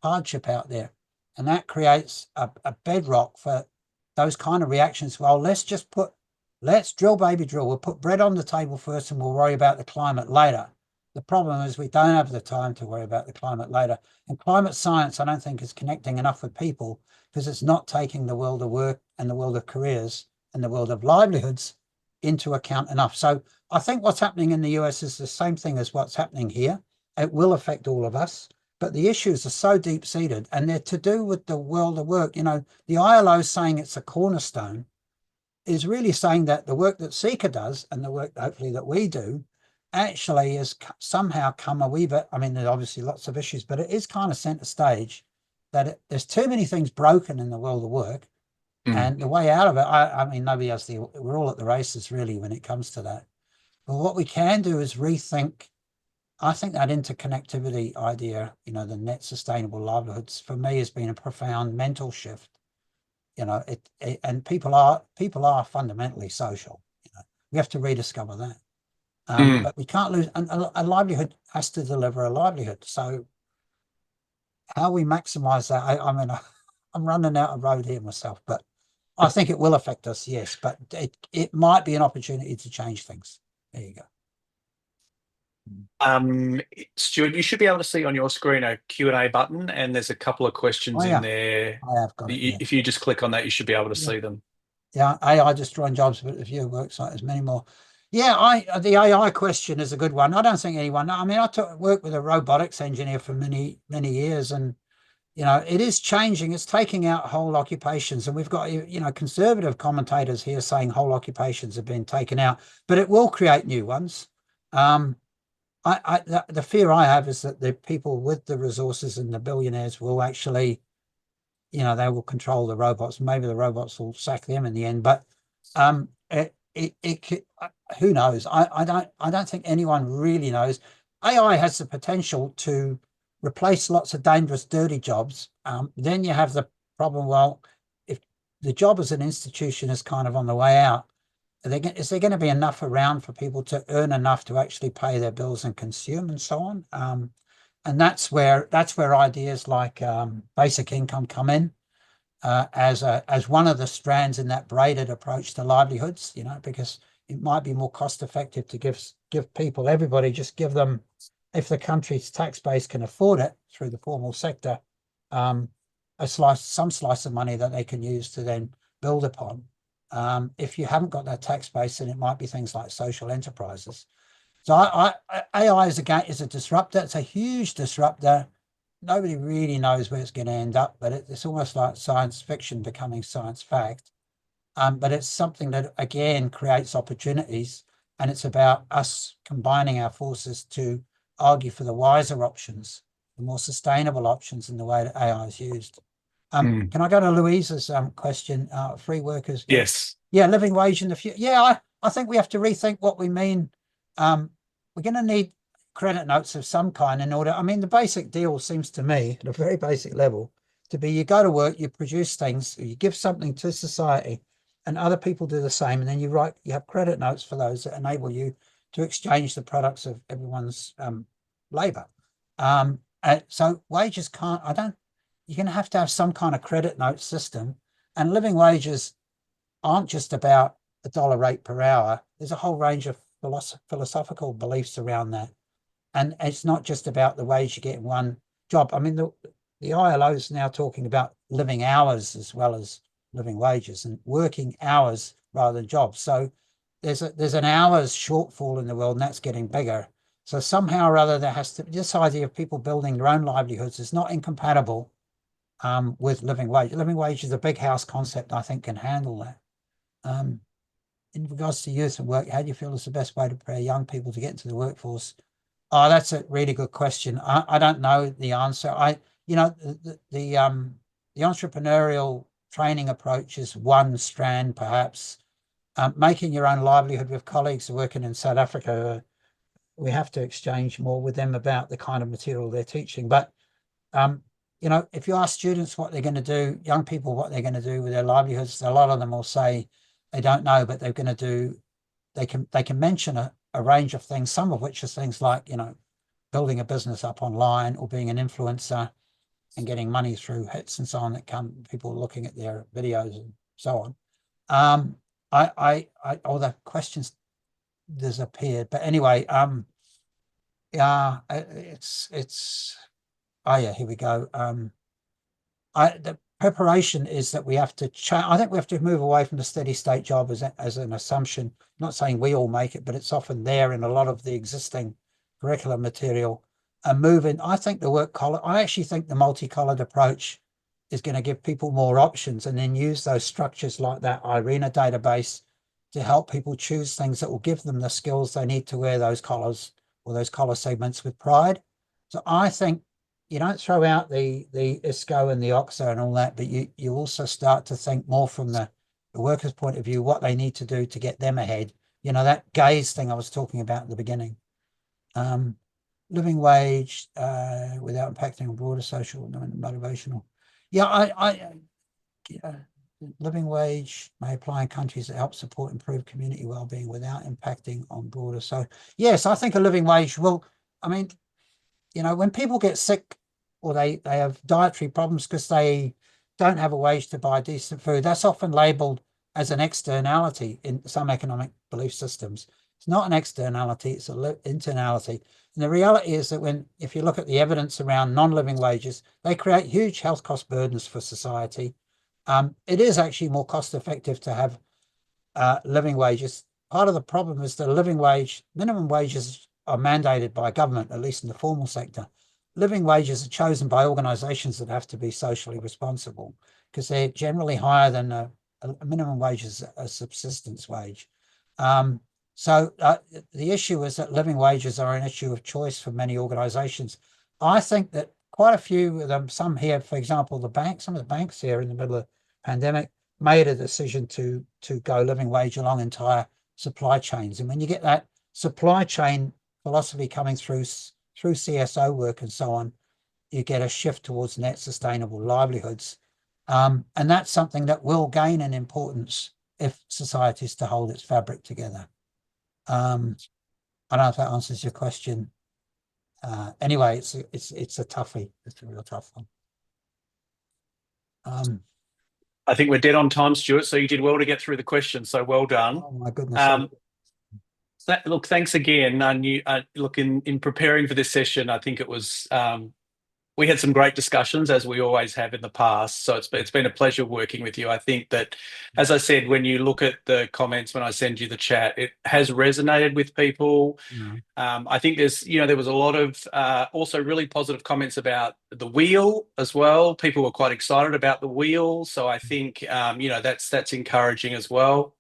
hardship out there, and that creates a bedrock for those kind of reactions. Well, let's drill baby drill. We'll put bread on the table first, and we'll worry about the climate later. The problem is we don't have the time to worry about the climate later. And climate science, I don't think, is connecting enough with people because it's not taking the world of work and the world of careers and the world of livelihoods into account enough. So I think what's happening in the US is the same thing as what's happening here. It will affect all of us, but the issues are so deep-seated and they're to do with the world of work. You know, the ILO is saying it's a cornerstone, is really saying that the work that Seeker does and the work hopefully that we do actually has somehow come a wee bit. I mean, there's obviously lots of issues, but it is kind of center stage that there's too many things broken in the world of work. And the way out of it, I mean, nobody has we're all at the races really when it comes to that. But what we can do is rethink. I think that interconnectivity idea, you know, the net sustainable livelihoods, for me has been a profound mental shift. You know, and people are fundamentally social. You know, we have to rediscover that. But we can't lose, a livelihood has to deliver a livelihood. So how we maximize that, I mean, I'm running out of road here myself, but I think it will affect us, yes, but it might be an opportunity to change things. There you go. Stuart, you should be able to see on your screen a Q&A button, and there's a couple of questions in there. I have got it. Yeah. If you just click on that, you should be able to see them. Yeah, AI destroying jobs, but if your worksite there's many more. Yeah, the AI question is a good one. I don't think anyone. I mean, I worked with a robotics engineer for many years, and you know, it is changing. It's taking out whole occupations, and we've got, you know, conservative commentators here saying whole occupations have been taken out, but it will create new ones. The fear I have is that the people with the resources and the billionaires will actually, you know, they will control the robots. Maybe the robots will sack them in the end, but who knows? I don't think anyone really knows. AI has the potential to replace lots of dangerous, dirty jobs. Then you have the problem. Well, if the job as an institution is kind of on the way out, is there going to be enough around for people to earn enough to actually pay their bills and consume and so on? And that's where ideas like basic income come in as one of the strands in that braided approach to livelihoods. Because it might be more cost effective to give people, everybody, just give them, if the country's tax base can afford it through the formal sector, some slice of money that they can use to then build upon. If you haven't got that tax base, then it might be things like social enterprises. So AI is a disruptor. It's a huge disruptor. Nobody really knows where it's going to end up, but it's almost like science fiction becoming science fact. But it's something that, again, creates opportunities, and it's about us combining our forces to argue for the wiser options, the more sustainable options in the way that AI is used. Can I go to Louisa's question? Free workers. Yes. Yeah, living wage in the future. Yeah, I think we have to rethink what we mean. We're going to need credit notes of some kind in order. I mean, the basic deal seems to me, at a very basic level, to be you go to work, you produce things, you give something to society, and other people do the same, and then you have credit notes for those that enable you to exchange the products of everyone's labor. So wages you're going to have some kind of credit note system, and living wages aren't just about a dollar rate per hour. There's a whole range of philosophical beliefs around that. And it's not just about the wage you get in one job. I mean, the ILO is now talking about living hours as well as living wages, and working hours rather than jobs. So there's an hours shortfall in the world, and that's getting bigger. So somehow or other, there has to be this idea of people building their own livelihoods is not incompatible with living wage. Living wage is a big house concept, I think, can handle that. In regards to youth and work, how do you feel is the best way to prepare young people to get into the workforce? Oh, that's a really good question. I don't know the answer. The entrepreneurial training approach is one strand, perhaps. Making your own livelihood with colleagues working in South Africa, we have to exchange more with them about the kind of material they're teaching. But if you ask students what they're going to do, young people what they're going to do with their livelihoods, a lot of them will say they don't know, but they're going to do. They can mention a range of things, some of which are things like building a business up online or being an influencer and getting money through hits and so on that come people looking at their videos and so on. All the questions disappeared, but anyway, yeah, oh yeah, here we go. The preparation is that we have to change. I think we have to move away from the steady state job as an assumption. I'm not saying we all make it, but it's often there in a lot of the existing curriculum material. And moving, I think I actually think the multi-collared approach is going to give people more options, and then use those structures like that IRENA database to help people choose things that will give them the skills they need to wear those collars or those collar segments with pride. So I think you don't throw out the ISCO and the OXO and all that, but you also start to think more from the worker's point of view, what they need to do to get them ahead. That gaze thing I was talking about at the beginning. Living wage without impacting on broader social and motivational. Yeah, living wage may apply in countries that help support improved community well-being without impacting on broader. So yes, I think a living wage will, I mean, when people get sick or they have dietary problems because they don't have a wage to buy decent food, that's often labeled as an externality in some economic belief systems. It's not an externality, it's an internality. And the reality is that if you look at the evidence around non-living wages, they create huge health cost burdens for society. It is actually more cost effective to have living wages. Part of the problem is the minimum wages are mandated by government, at least in the formal sector. Living wages are chosen by organizations that have to be socially responsible because they're generally higher than a minimum wage is a subsistence wage. So the issue is that living wages are an issue of choice for many organizations. I think that quite a few of them, some here, for example, some of the banks here in the middle of the pandemic made a decision to go living wage along entire supply chains. And when you get that supply chain philosophy coming through CSO work and so on, you get a shift towards net sustainable livelihoods. And that's something that will gain in importance if society is to hold its fabric together. I don't know if that answers your question. Anyway, it's a toughie. It's a real tough one. I think we're dead on time, Stuart. So you did well to get through the question. So well done. Oh my goodness. Look, thanks again. Look, in preparing for this session, I think it was we had some great discussions, as we always have in the past. So it's been a pleasure working with you. I think that, as I said, when you look at the comments when I send you the chat, it has resonated with people. I think there was a lot of also really positive comments about the wheel as well. People were quite excited about the wheel. So I think, that's encouraging as well.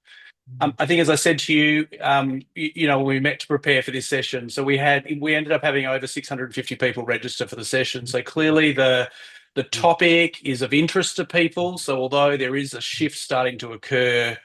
I think, as I said to you, when we met to prepare for this session, so we ended up having over 650 people register for the session. So clearly the topic is of interest to people. So although there is a shift starting to occur,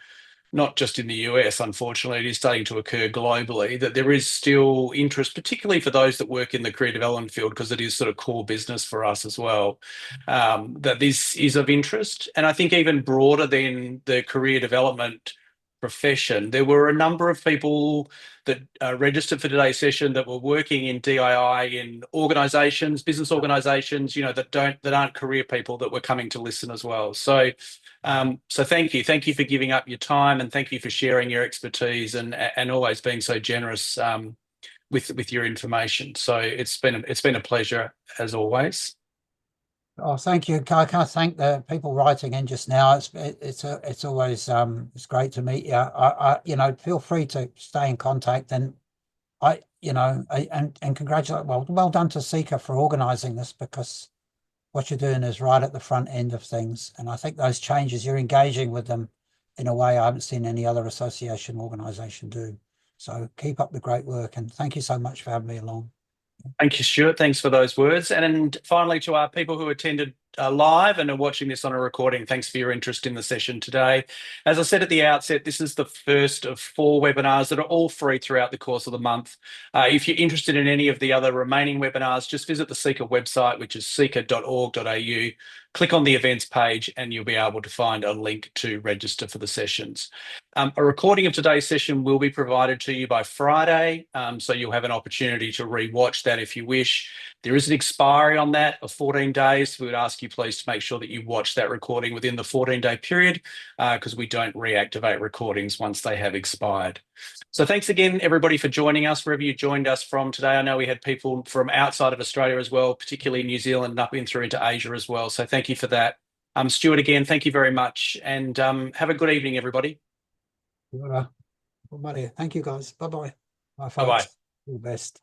not just in the US, unfortunately, it is starting to occur globally, that there is still interest, particularly for those that work in the career development field, because it is sort of core business for us as well, that this is of interest. And I think even broader than the career development profession, there were a number of people that registered for today's session that were working in DII in organisations, business organisations, that aren't career people, that were coming to listen as well. So thank you for giving up your time, and thank you for sharing your expertise and always being so generous with your information. So it's been a pleasure as always. Oh, thank you. I can't thank the people writing in just now. It's always it's great to meet you. I feel free to stay in contact, and and congratulate. Well done to Seeker for organising this, because what you're doing is right at the front end of things. And I think those changes, you're engaging with them in a way I haven't seen any other association organisation do. So keep up the great work, and thank you so much for having me along. Thank you, Stuart. Thanks for those words. And finally, to our people who attended live and are watching this on a recording, thanks for your interest in the session today. As I said at the outset, this is the first of 4 webinars that are all free throughout the course of the month. If you're interested in any of the other remaining webinars, just visit the Seeker website, which is seeker.org.au. Click on the events page and you'll be able to find a link to register for the sessions. A recording of today's session will be provided to you by Friday, so you'll have an opportunity to re-watch that if you wish. There is an expiry on that of 14 days. So we would ask you please to make sure that you watch that recording within the 14-day period, because we don't reactivate recordings once they have expired. So thanks again, everybody, for joining us, wherever you joined us from today. I know we had people from outside of Australia as well, particularly New Zealand, and up in through into Asia as well. So thank you for that. Stuart, again, thank you very much, and have a good evening, everybody. Thank you, guys. Bye-bye. Bye, folks. Bye-bye. All the best.